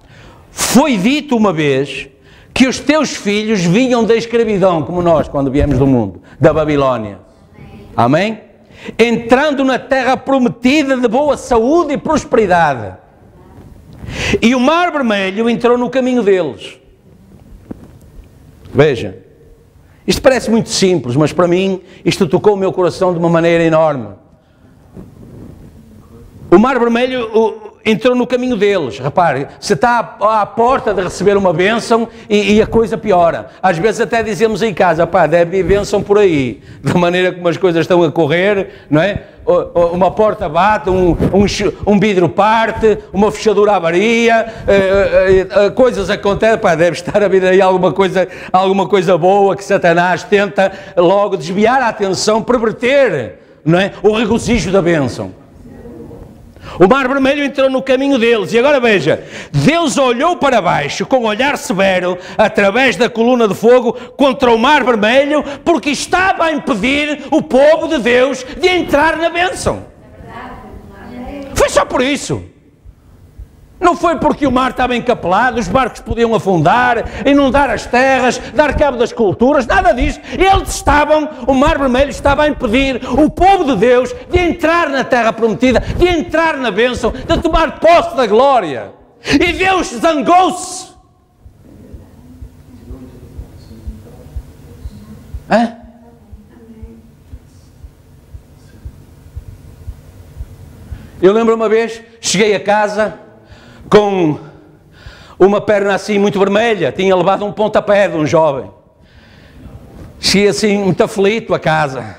foi dito uma vez que os teus filhos vinham da escravidão, como nós, quando viemos do mundo, da Babilónia. Amém? Entrando na terra prometida de boa saúde e prosperidade. E o Mar Vermelho entrou no caminho deles. Veja, isto parece muito simples, mas para mim isto tocou o meu coração de uma maneira enorme. O Mar Vermelho entrou no caminho deles. Repare, você está à porta de receber uma bênção e a coisa piora. Às vezes até dizemos em casa, pá, deve ir bênção por aí. Da maneira como as coisas estão a correr, não é? Uma porta bate, um vidro parte, uma fechadura avaria, coisas acontecem, pá, deve estar a vir aí alguma coisa boa que Satanás tenta logo desviar a atenção, perverter, não é? O regozijo da bênção. O Mar Vermelho entrou no caminho deles, e agora veja, Deus olhou para baixo com um olhar severo, através da coluna de fogo, contra o Mar Vermelho, porque estava a impedir o povo de Deus de entrar na bênção. Foi só por isso. Não foi porque o mar estava encapelado, os barcos podiam afundar, inundar as terras, dar cabo das culturas, nada disso. O Mar Vermelho estava a impedir o povo de Deus de entrar na terra prometida, de entrar na bênção, de tomar posse da glória. E Deus zangou-se. Hã? Eu lembro uma vez, cheguei a casa com uma perna assim muito vermelha, tinha levado um pontapé de um jovem. Cheguei assim muito aflito a casa.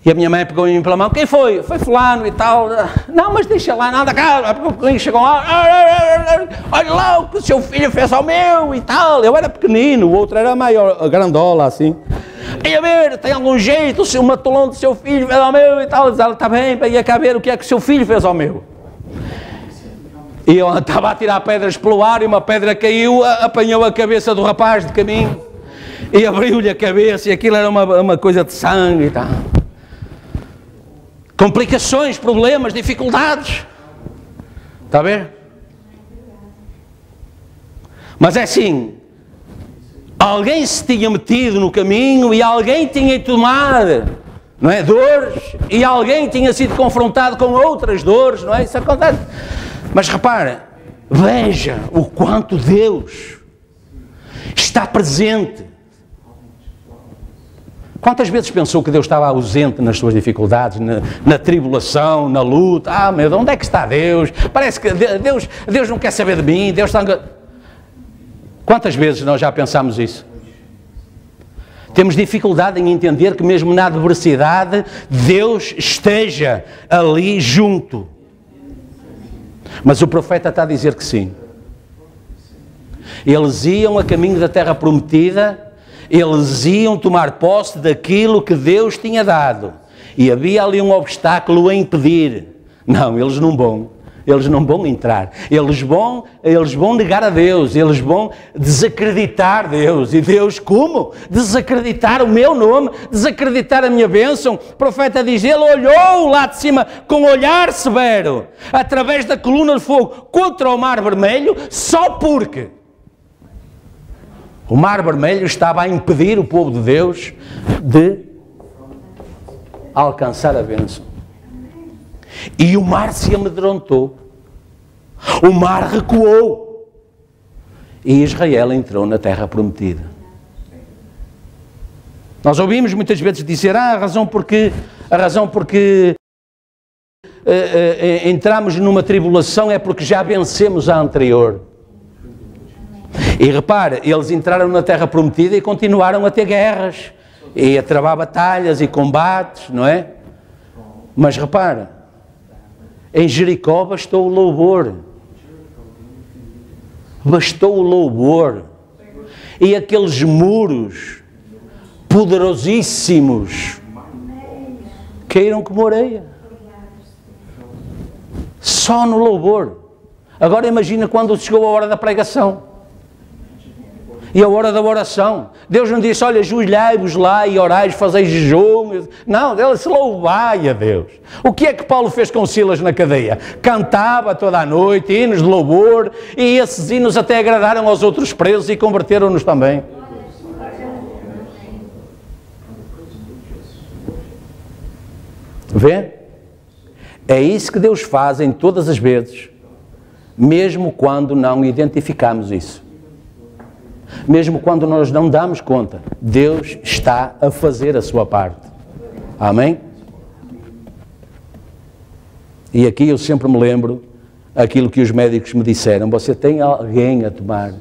E a minha mãe pegou-me pela mão, quem foi? Foi fulano e tal. Não, mas deixa lá, nada cá. Chegou lá, olha lá o que o seu filho fez ao meu e tal. Eu era pequenino, o outro era maior, grandola assim. E a ver, tem algum jeito, o matolão do seu filho fez ao meu e tal. Ela está bem, ia cá ver o que é que o seu filho fez ao meu. E eu estava a tirar pedras pelo ar e uma pedra caiu, apanhou a cabeça do rapaz de caminho e abriu-lhe a cabeça e aquilo era uma coisa de sangue e tal. Complicações, problemas, dificuldades. Está a ver? Mas é assim, alguém se tinha metido no caminho e alguém tinha tomado, não é, dores, e alguém tinha sido confrontado com outras dores, não é? Isso acontece. Mas repara, veja o quanto Deus está presente. Quantas vezes pensou que Deus estava ausente nas suas dificuldades, na tribulação, na luta? Ah, meu Deus, onde é que está Deus? Parece que Deus não quer saber de mim, Deus está... Quantas vezes nós já pensámos isso? Temos dificuldade em entender que mesmo na adversidade, Deus esteja ali junto. Mas o profeta está a dizer que sim. Eles iam a caminho da terra prometida, eles iam tomar posse daquilo que Deus tinha dado. E havia ali um obstáculo a impedir. Não, eles não vão entrar. Eles vão negar a Deus, eles vão desacreditar Deus. E Deus, como? Desacreditar o meu nome, desacreditar a minha bênção. O profeta diz, ele olhou lá de cima com um olhar severo, através da coluna de fogo, contra o Mar Vermelho, só porque o Mar Vermelho estava a impedir o povo de Deus de alcançar a bênção. E o mar se amedrontou, o mar recuou e Israel entrou na terra prometida. Nós ouvimos muitas vezes dizer, a razão porque entramos numa tribulação é porque já vencemos a anterior. E repare, eles entraram na terra prometida e continuaram a ter guerras e a travar batalhas e combates, não é? Mas repare, em Jericó bastou o louvor. Bastou o louvor. E aqueles muros poderosíssimos caíram como areia. Só no louvor. Agora imagina quando chegou a hora da pregação. E a hora da oração. Deus não disse, olha, ajoelhai-vos lá e orais, fazeis jejum. Não, Deus disse, louvai a Deus. O que é que Paulo fez com Silas na cadeia? Cantava toda a noite, hinos de louvor, e esses hinos até agradaram aos outros presos e converteram-nos também. Vê? É isso que Deus faz em todas as vezes, mesmo quando não identificamos isso. Mesmo quando nós não damos conta, Deus está a fazer a sua parte. Amém? E aqui eu sempre me lembro aquilo que os médicos me disseram: você tem alguém a tomar,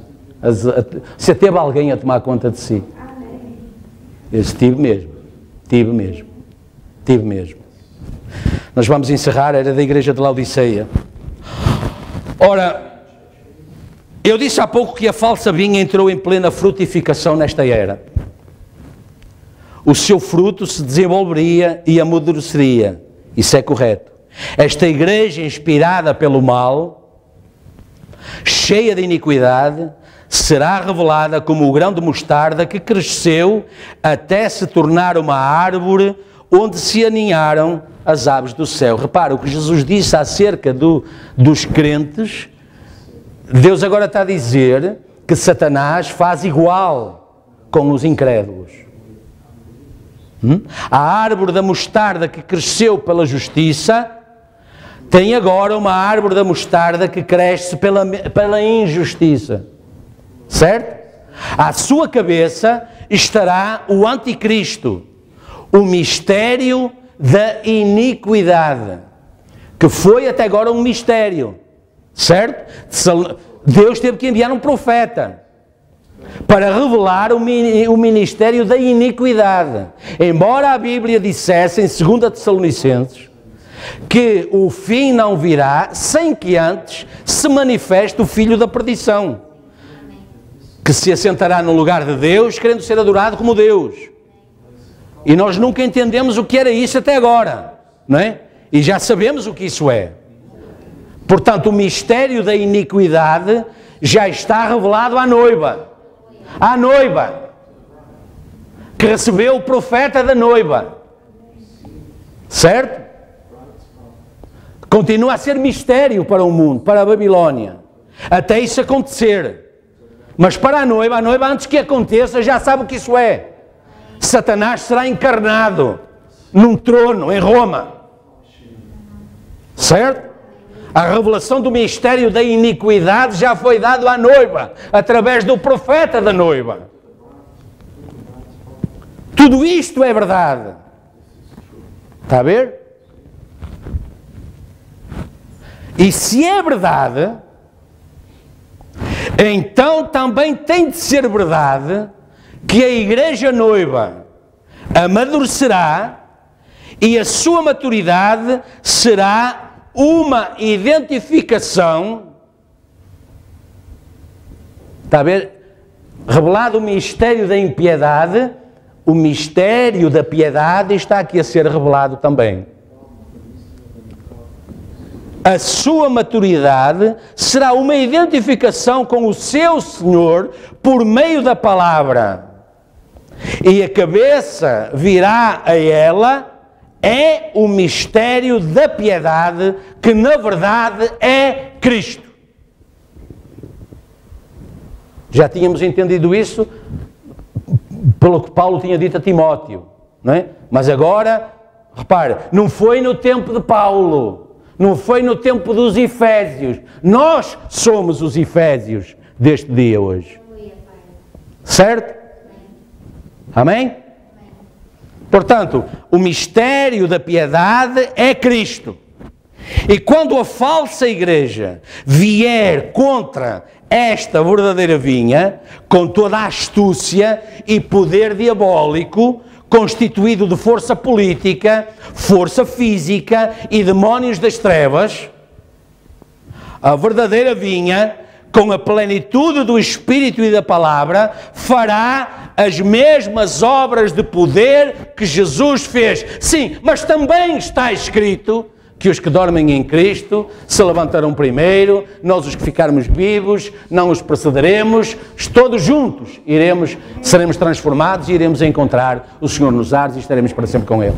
você teve alguém a tomar conta de si? Eu disse: tive mesmo. Nós vamos encerrar, era da igreja de Laodiceia. Ora, eu disse há pouco que a falsa vinha entrou em plena frutificação nesta era. O seu fruto se desenvolveria e amadureceria. Isso é correto. Esta igreja inspirada pelo mal, cheia de iniquidade, será revelada como o grão de mostarda que cresceu até se tornar uma árvore onde se aninharam as aves do céu. Repara, o que Jesus disse acerca dos crentes, Deus agora está a dizer que Satanás faz igual com os incrédulos. A árvore da mostarda que cresceu pela justiça tem agora uma árvore da mostarda que cresce pela injustiça. Certo? À sua cabeça estará o anticristo, o mistério da iniquidade, que foi até agora um mistério. Certo? Deus teve que enviar um profeta para revelar o ministério da iniquidade. Embora a Bíblia dissesse em 2 Tessalonicenses que o fim não virá sem que antes se manifeste o filho da perdição, que se assentará no lugar de Deus, querendo ser adorado como Deus. E nós nunca entendemos o que era isso até agora, não é? E já sabemos o que isso é. Portanto, o mistério da iniquidade já está revelado à noiva. À noiva, que recebeu o profeta da noiva. Certo? Continua a ser mistério para o mundo, para a Babilónia, até isso acontecer. Mas para a noiva antes que aconteça, já sabe o que isso é. Satanás será encarnado num trono em Roma. Certo? A revelação do mistério da iniquidade já foi dado à noiva, através do profeta da noiva. Tudo isto é verdade. Está a ver? E se é verdade, então também tem de ser verdade que a igreja noiva amadurecerá e a sua maturidade será uma identificação. Está a ver? Revelado o mistério da impiedade, o mistério da piedade está aqui a ser revelado também. A sua maturidade será uma identificação com o seu Senhor por meio da palavra. E a cabeça virá a ela é o mistério da piedade, que na verdade é Cristo. Já tínhamos entendido isso pelo que Paulo tinha dito a Timóteo, não é? Mas agora, repare, não foi no tempo de Paulo, não foi no tempo dos Efésios. Nós somos os Efésios deste dia hoje. Certo? Amém? Portanto, o mistério da piedade é Cristo. E quando a falsa igreja vier contra esta verdadeira vinha, com toda a astúcia e poder diabólico, constituído de força política, força física e demónios das trevas, a verdadeira vinha, com a plenitude do Espírito e da Palavra, fará as mesmas obras de poder que Jesus fez. Sim, mas também está escrito que os que dormem em Cristo se levantarão primeiro, nós os que ficarmos vivos, não os precederemos, todos juntos seremos transformados e iremos encontrar o Senhor nos ares e estaremos para sempre com Ele.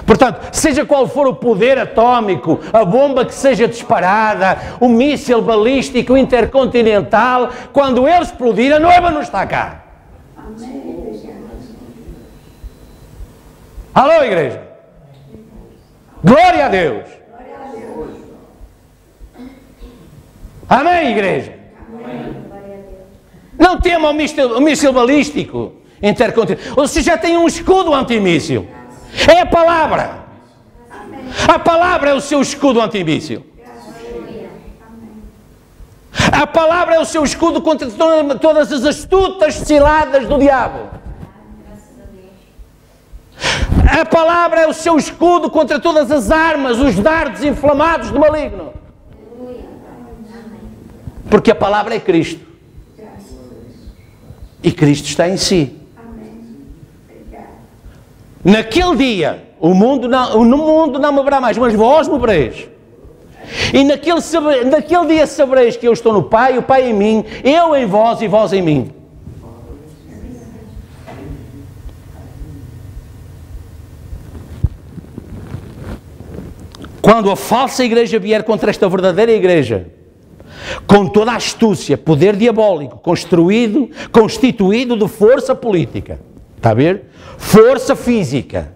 Portanto, seja qual for o poder atômico, a bomba que seja disparada, o míssil balístico intercontinental, quando ele explodir, a noiva não está cá. Alô, igreja? Glória a Deus! Amém, igreja? Não tema o míssil balístico intercontinental. Você já tem um escudo antimíssil. É a palavra. A palavra é o seu escudo antimíssil. A palavra é o seu escudo contra todas as astutas ciladas do diabo. A palavra é o seu escudo contra todas as armas, os dardos inflamados do maligno. Porque a palavra é Cristo. E Cristo está em si. Naquele dia, no mundo não me verá mais, mas vós me vereis. E naquele dia sabereis que eu estou no Pai, o Pai em mim, eu em vós e vós em mim. Quando a falsa igreja vier contra esta verdadeira igreja, com toda a astúcia, poder diabólico, constituído de força política, está a ver? Força física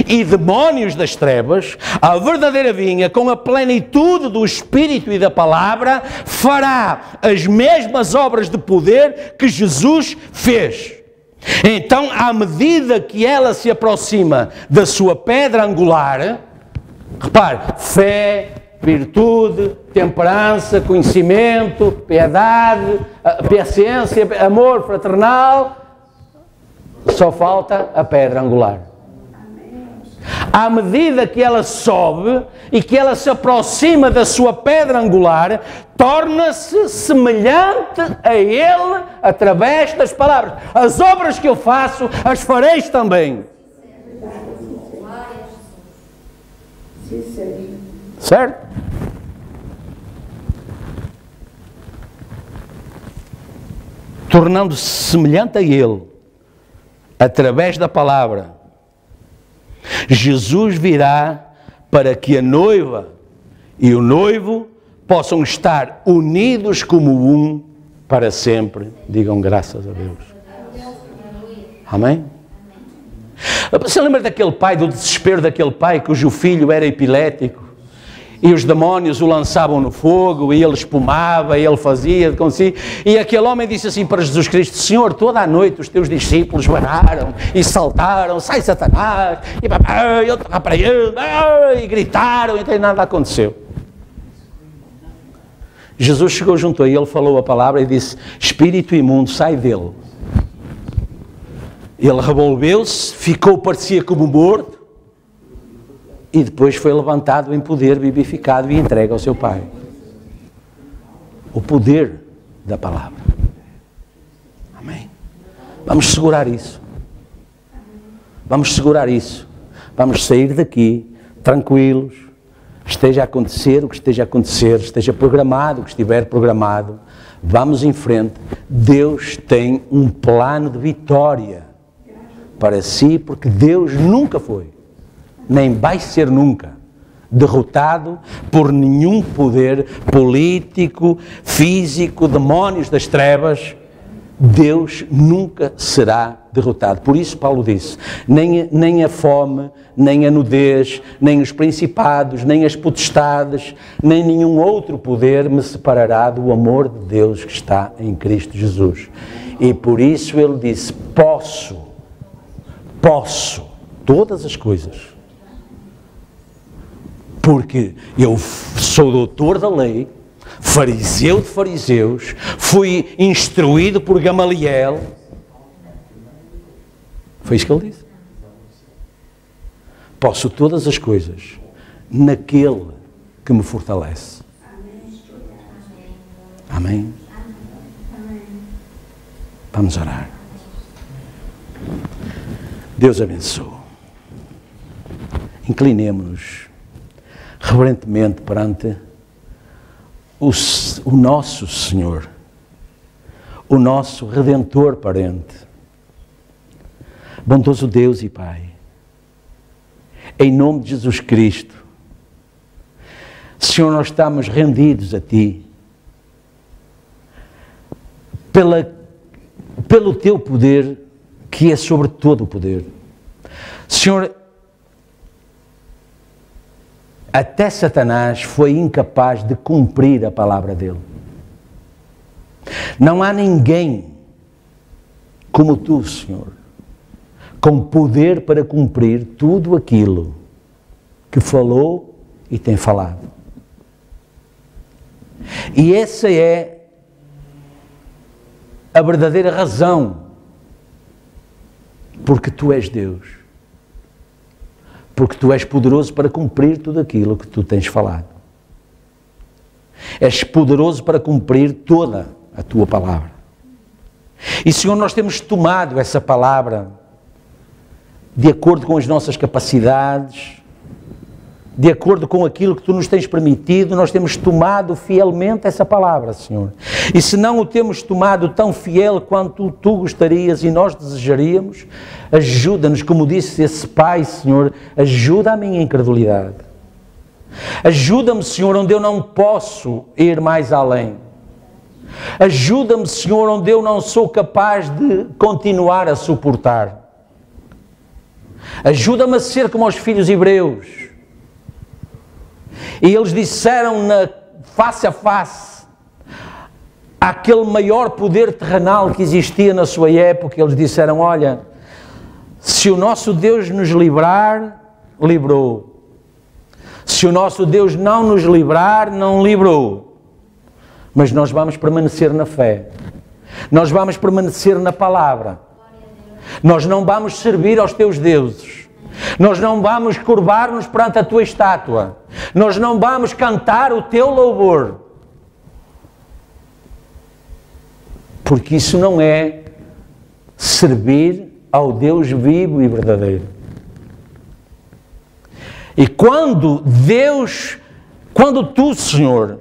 e demónios das trevas, a verdadeira vinha, com a plenitude do Espírito e da Palavra, fará as mesmas obras de poder que Jesus fez. Então, à medida que ela se aproxima da sua pedra angular, repare, fé, virtude, temperança, conhecimento, piedade, paciência, amor fraternal, só falta a pedra angular. À medida que ela sobe e que ela se aproxima da sua pedra angular, torna-se semelhante a Ele através das palavras. As obras que eu faço, as fareis também. Certo? Tornando-se semelhante a Ele através da palavra, Jesus virá para que a noiva e o noivo possam estar unidos como um para sempre. Digam graças a Deus. Amém? Você lembra daquele pai, do desespero daquele pai cujo filho era epilético? E os demónios o lançavam no fogo, e ele espumava, e ele fazia consigo. E aquele homem disse assim para Jesus Cristo: Senhor, toda a noite os teus discípulos vararam e saltaram, sai Satanás, e eu estava para ele, e gritaram, e então nada aconteceu. Jesus chegou junto a ele, falou a palavra e disse: Espírito imundo, sai dele. Ele revolveu-se, parecia como morto, e depois foi levantado em poder, vivificado e entregue ao seu Pai. O poder da palavra. Amém? Vamos segurar isso. Vamos segurar isso. Vamos sair daqui tranquilos. Esteja a acontecer o que esteja a acontecer, esteja programado o que estiver programado. Vamos em frente. Deus tem um plano de vitória para si, porque Deus nunca foi, nem vai ser nunca, derrotado por nenhum poder político, físico, demónios das trevas. Deus nunca será derrotado. Por isso Paulo disse: nem a fome, nem a nudez, nem os principados, nem as potestades, nem nenhum outro poder me separará do amor de Deus que está em Cristo Jesus. E por isso ele disse: posso todas as coisas. Porque eu sou doutor da lei, fariseu de fariseus, fui instruído por Gamaliel. Foi isso que ele disse. Posso todas as coisas naquele que me fortalece. Amém? Vamos orar. Deus abençoe. Inclinemo-nos reverentemente perante o nosso Senhor, o nosso Redentor parente, bondoso Deus e Pai, em nome de Jesus Cristo. Senhor, nós estamos rendidos a Ti, pelo Teu poder, que é sobre todo o poder. Senhor, até Satanás foi incapaz de cumprir a palavra dele. Não há ninguém como tu, Senhor, com poder para cumprir tudo aquilo que falou e tem falado. E essa é a verdadeira razão porque tu és Deus. Porque tu és poderoso para cumprir tudo aquilo que tu tens falado. És poderoso para cumprir toda a tua palavra. E, Senhor, nós temos tomado essa palavra de acordo com as nossas capacidades, de acordo com aquilo que tu nos tens permitido, nós temos tomado fielmente essa palavra, Senhor. E se não o temos tomado tão fiel quanto tu gostarias e nós desejaríamos, ajuda-nos, como disse esse pai, Senhor, ajuda a minha incredulidade. Ajuda-me, Senhor, onde eu não posso ir mais além. Ajuda-me, Senhor, onde eu não sou capaz de continuar a suportar. Ajuda-me a ser como os filhos hebreus. E eles disseram face a face àquele maior poder terrenal que existia na sua época. Eles disseram, olha, se o nosso Deus nos livrar, livrou. Se o nosso Deus não nos livrar, não livrou. Mas nós vamos permanecer na fé. Nós vamos permanecer na palavra. Nós não vamos servir aos teus deuses. Nós não vamos curvar-nos perante a tua estátua. Nós não vamos cantar o teu louvor. Porque isso não é servir ao Deus vivo e verdadeiro. E quando tu, Senhor,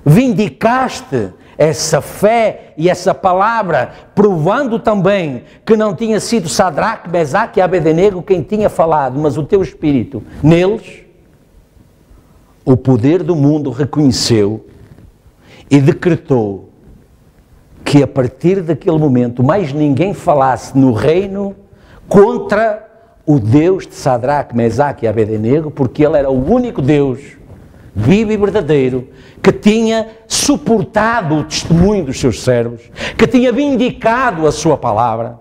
vindicaste essa fé e essa palavra, provando também que não tinha sido Sadraque, Mesaque e Abednego quem tinha falado, mas o teu Espírito neles, o poder do mundo reconheceu e decretou que a partir daquele momento mais ninguém falasse no reino contra o Deus de Sadraque, Mesaque e Abednego, porque ele era o único Deus vivo e verdadeiro, que tinha suportado o testemunho dos seus servos, que tinha vindicado a sua palavra.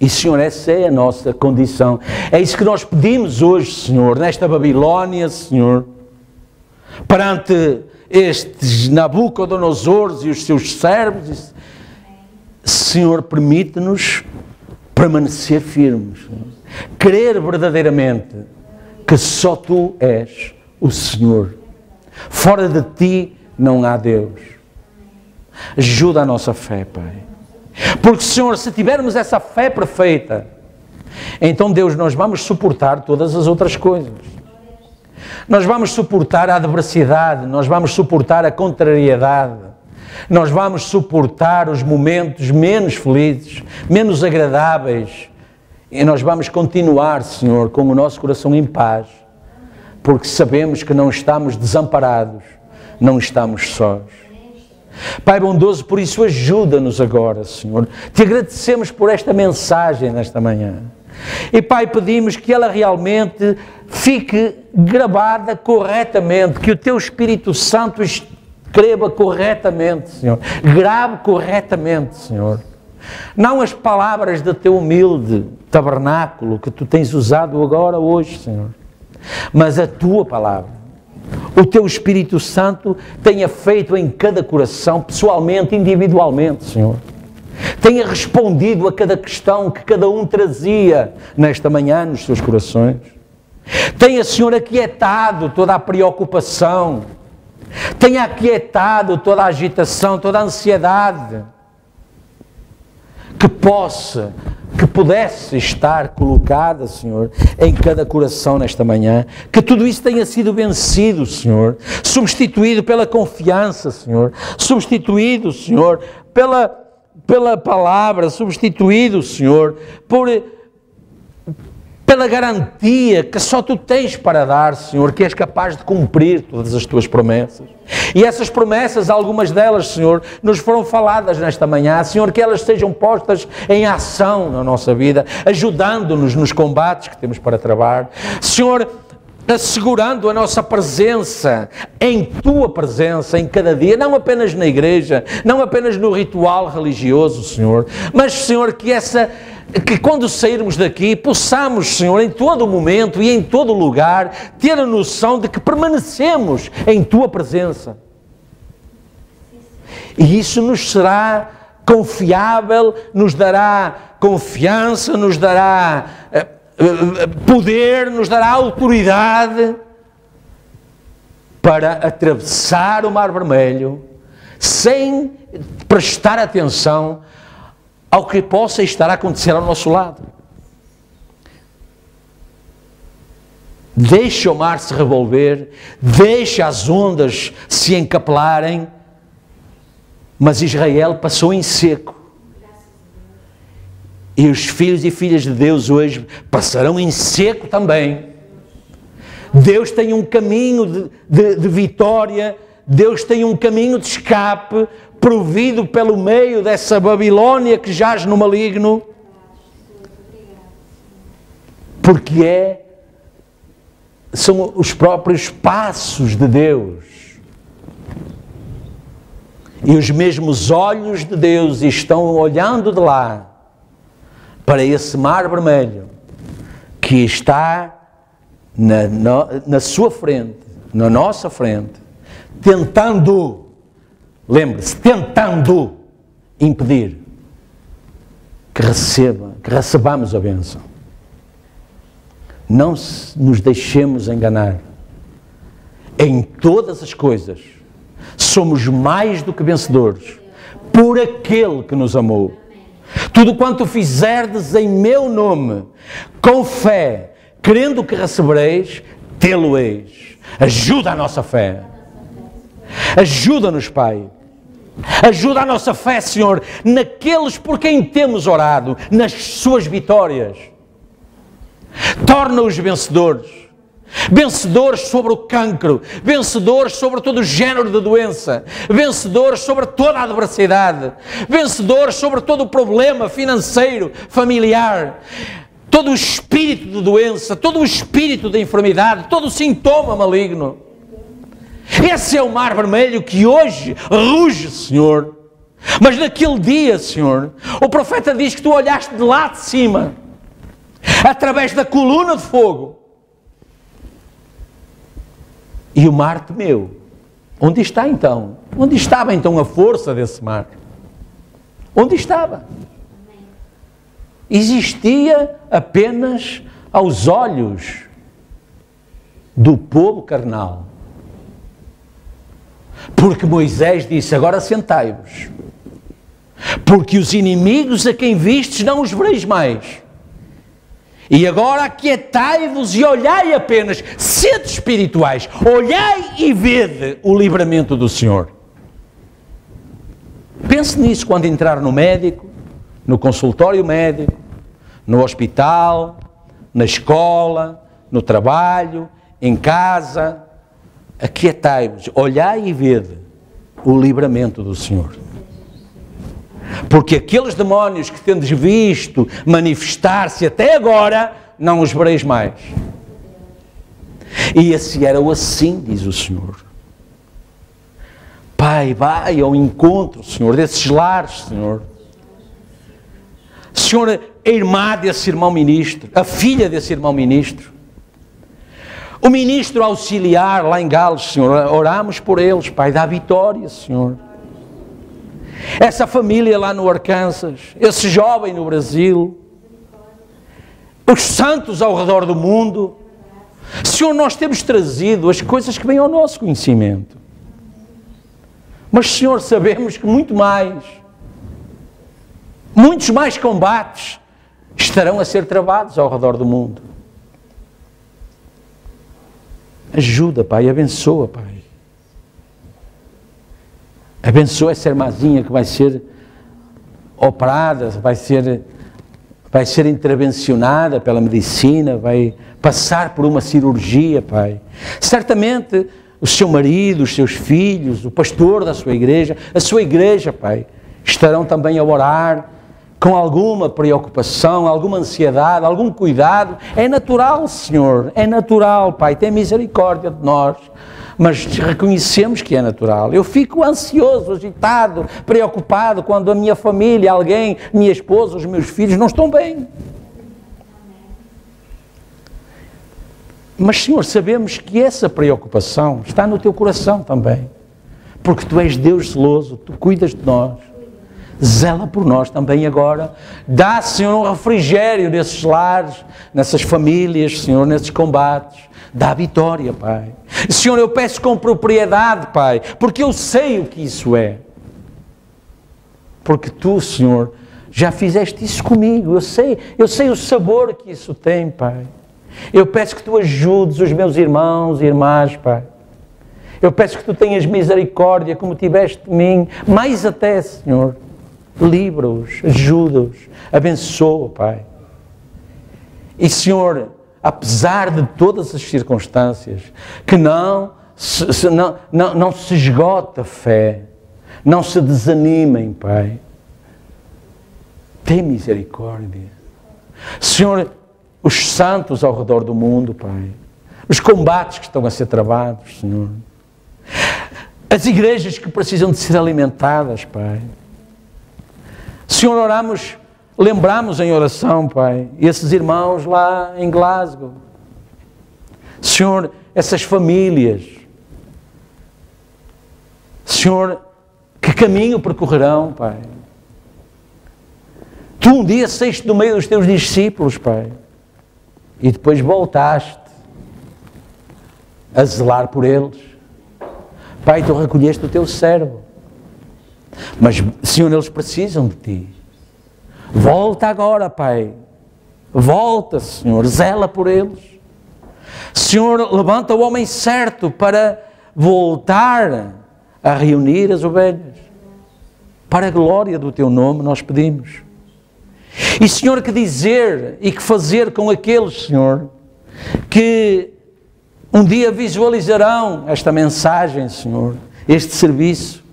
E, Senhor, essa é a nossa condição. É isso que nós pedimos hoje, Senhor, nesta Babilónia, Senhor, perante estes Nabucodonosores e os seus servos. Senhor, permite-nos permanecer firmes, crer verdadeiramente que só Tu és o Senhor. Fora de Ti não há Deus. Ajuda a nossa fé, Pai. Porque, Senhor, se tivermos essa fé perfeita, então, Deus, nós vamos suportar todas as outras coisas. Nós vamos suportar a adversidade, nós vamos suportar a contrariedade, nós vamos suportar os momentos menos felizes, menos agradáveis, e nós vamos continuar, Senhor, com o nosso coração em paz, porque sabemos que não estamos desamparados, não estamos sós. Pai bondoso, por isso ajuda-nos agora, Senhor. Te agradecemos por esta mensagem nesta manhã. E, Pai, pedimos que ela realmente fique gravada corretamente, que o Teu Espírito Santo escreva corretamente, Senhor. Grave corretamente, Senhor. Não as palavras do Teu humilde tabernáculo que Tu tens usado agora, hoje, Senhor, mas a Tua palavra. O Teu Espírito Santo tenha feito em cada coração, pessoalmente, individualmente, Senhor. Tenha respondido a cada questão que cada um trazia nesta manhã nos seus corações. Tenha, Senhor, aquietado toda a preocupação. Tenha aquietado toda a agitação, toda a ansiedade que pudesse estar colocada, Senhor, em cada coração nesta manhã, que tudo isso tenha sido vencido, Senhor, substituído pela confiança, Senhor, substituído, Senhor, pela palavra, substituído, Senhor, pela garantia que só Tu tens para dar, Senhor, que és capaz de cumprir todas as Tuas promessas. E essas promessas, algumas delas, Senhor, nos foram faladas nesta manhã, Senhor, que elas sejam postas em ação na nossa vida, ajudando-nos nos combates que temos para travar. Senhor, assegurando a nossa presença em Tua presença em cada dia, não apenas na igreja, não apenas no ritual religioso, Senhor, mas, Senhor, que quando sairmos daqui possamos, Senhor, em todo momento e em todo lugar, ter a noção de que permanecemos em Tua presença. E isso nos será confiável, nos dará confiança, nos dará poder, nos dará autoridade para atravessar o Mar Vermelho sem prestar atenção ao que possa estar a acontecer ao nosso lado. Deixa o mar se revolver, deixa as ondas se encapelarem, mas Israel passou em seco. E os filhos e filhas de Deus hoje passarão em seco também. Deus tem um caminho de vitória, Deus tem um caminho de escape, provido pelo meio dessa Babilônia que jaz no maligno, porque são os próprios passos de Deus. E os mesmos olhos de Deus estão olhando de lá para esse Mar Vermelho que está na sua frente, na nossa frente, tentando, lembre-se, tentando impedir que recebamos a bênção. Não nos deixemos enganar. Em todas as coisas, somos mais do que vencedores por aquele que nos amou. Tudo quanto fizerdes em meu nome, com fé, crendo que recebereis, tê-lo-eis. Ajuda a nossa fé. Ajuda-nos, Pai. Ajuda a nossa fé, Senhor, naqueles por quem temos orado, nas suas vitórias. Torna-os vencedores. Vencedores sobre o cancro, vencedores sobre todo o género de doença, vencedores sobre toda a adversidade, vencedores sobre todo o problema financeiro, familiar, todo o espírito de doença, todo o espírito de enfermidade, todo o sintoma maligno. Esse é o Mar Vermelho que hoje ruge, Senhor. Mas naquele dia, Senhor, o profeta diz que tu olhaste de lá de cima, através da coluna de fogo, e o mar temeu. Onde está então? Onde estava então a força desse mar? Onde estava? Existia apenas aos olhos do povo carnal. Porque Moisés disse, agora sentai-vos, porque os inimigos a quem vistes não os vereis mais. E agora aquietai-vos e olhai apenas, sede espirituais, olhai e vede o livramento do Senhor. Pense nisso quando entrar no médico, no consultório médico, no hospital, na escola, no trabalho, em casa. Aquietai-vos, olhai e vede o livramento do Senhor. Porque aqueles demónios que tendes visto manifestar-se até agora, não os vereis mais. E esse era o assim, diz o Senhor. Pai, vai ao encontro, Senhor, desses lares, Senhor. Senhor, a irmã desse irmão ministro, a filha desse irmão ministro, o ministro auxiliar lá em Gales, Senhor, oramos por eles, Pai, dá vitória, Senhor. Essa família lá no Arkansas, esse jovem no Brasil, os santos ao redor do mundo. Senhor, nós temos trazido as coisas que vêm ao nosso conhecimento. Mas, Senhor, sabemos que muitos mais combates estarão a ser travados ao redor do mundo. Ajuda, Pai, abençoa, Pai. Abençoa essa irmãzinha que vai ser operada, vai ser intervencionada pela medicina, vai passar por uma cirurgia, Pai. Certamente o seu marido, os seus filhos, o pastor da sua igreja, a sua igreja, Pai, estarão também a orar com alguma preocupação, alguma ansiedade, algum cuidado. É natural, Senhor, é natural, Pai, tem misericórdia de nós. Mas reconhecemos que é natural. Eu fico ansioso, agitado, preocupado quando a minha família, alguém, minha esposa, os meus filhos não estão bem. Mas, Senhor, sabemos que essa preocupação está no teu coração também. Porque tu és Deus zeloso, tu cuidas de nós. Zela por nós também agora. Dá, Senhor, um refrigério nesses lares, nessas famílias, Senhor, nesses combates. Dá vitória, Pai. Senhor, eu peço com propriedade, Pai, porque eu sei o que isso é. Porque tu, Senhor, já fizeste isso comigo. Eu sei o sabor que isso tem, Pai. Eu peço que tu ajudes os meus irmãos e irmãs, Pai. Eu peço que tu tenhas misericórdia como tiveste de mim, mais até, Senhor. Livra-os, ajuda-os, abençoa, Pai. E, Senhor, apesar de todas as circunstâncias, que não se esgota a fé, não se desanimem, Pai. Tem misericórdia. Senhor, os santos ao redor do mundo, Pai, os combates que estão a ser travados, Senhor, as igrejas que precisam de ser alimentadas, Pai. Senhor, lembramos em oração, Pai, esses irmãos lá em Glasgow. Senhor, essas famílias. Senhor, que caminho percorrerão, Pai? Tu um dia saíste do meio dos teus discípulos, Pai, e depois voltaste a zelar por eles. Pai, tu recolheste o teu servo. Mas, Senhor, eles precisam de Ti. Volta agora, Pai. Volta, Senhor. Zela por eles. Senhor, levanta o homem certo para voltar a reunir as ovelhas. Para a glória do Teu nome nós pedimos. E, Senhor, que dizer e que fazer com aqueles, Senhor, que um dia visualizarão esta mensagem, Senhor, este serviço,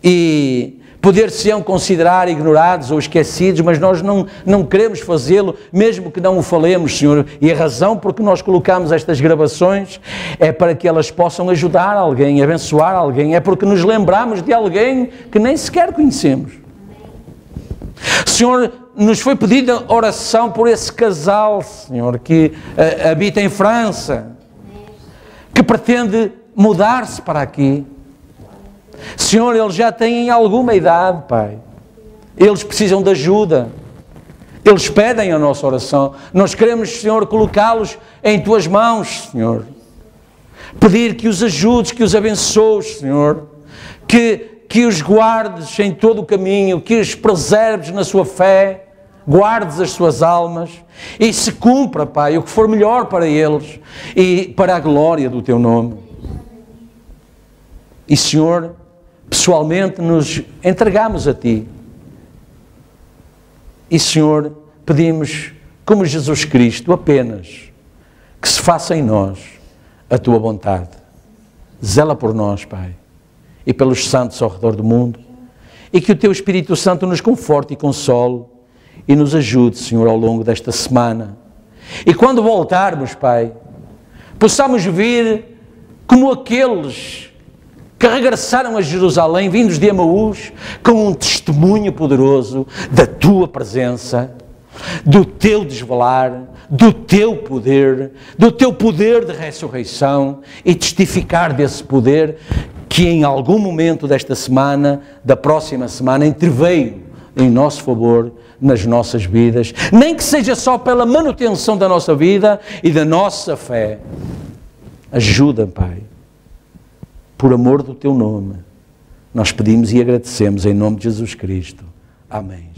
e poder-se-ão considerar ignorados ou esquecidos, mas nós não queremos fazê-lo, mesmo que não o falemos, Senhor. E a razão por que nós colocamos estas gravações é para que elas possam ajudar alguém, abençoar alguém, é porque nos lembramos de alguém que nem sequer conhecemos. Senhor, nos foi pedida oração por esse casal, Senhor, que habita em França, que pretende mudar-se para aqui. Senhor, eles já têm alguma idade, Pai. Eles precisam de ajuda. Eles pedem a nossa oração. Nós queremos, Senhor, colocá-los em Tuas mãos, Senhor. Pedir que os ajudes, que os abençoes, Senhor. Que os guardes em todo o caminho, que os preserves na sua fé, guardes as suas almas e se cumpra, Pai, o que for melhor para eles e para a glória do Teu nome. E, Senhor, pessoalmente nos entregamos a Ti. E, Senhor, pedimos, como Jesus Cristo, apenas que se faça em nós a Tua vontade. Zela por nós, Pai, e pelos santos ao redor do mundo, e que o Teu Espírito Santo nos conforte e console e nos ajude, Senhor, ao longo desta semana. E quando voltarmos, Pai, possamos vir como aqueles que regressaram a Jerusalém, vindos de Emaús, com um testemunho poderoso da Tua presença, do Teu desvelar, do Teu poder de ressurreição, e testificar desse poder que em algum momento desta semana, da próxima semana, interveio em nosso favor, nas nossas vidas, nem que seja só pela manutenção da nossa vida e da nossa fé. Ajuda, Pai, por amor do Teu nome, nós pedimos e agradecemos em nome de Jesus Cristo. Amém.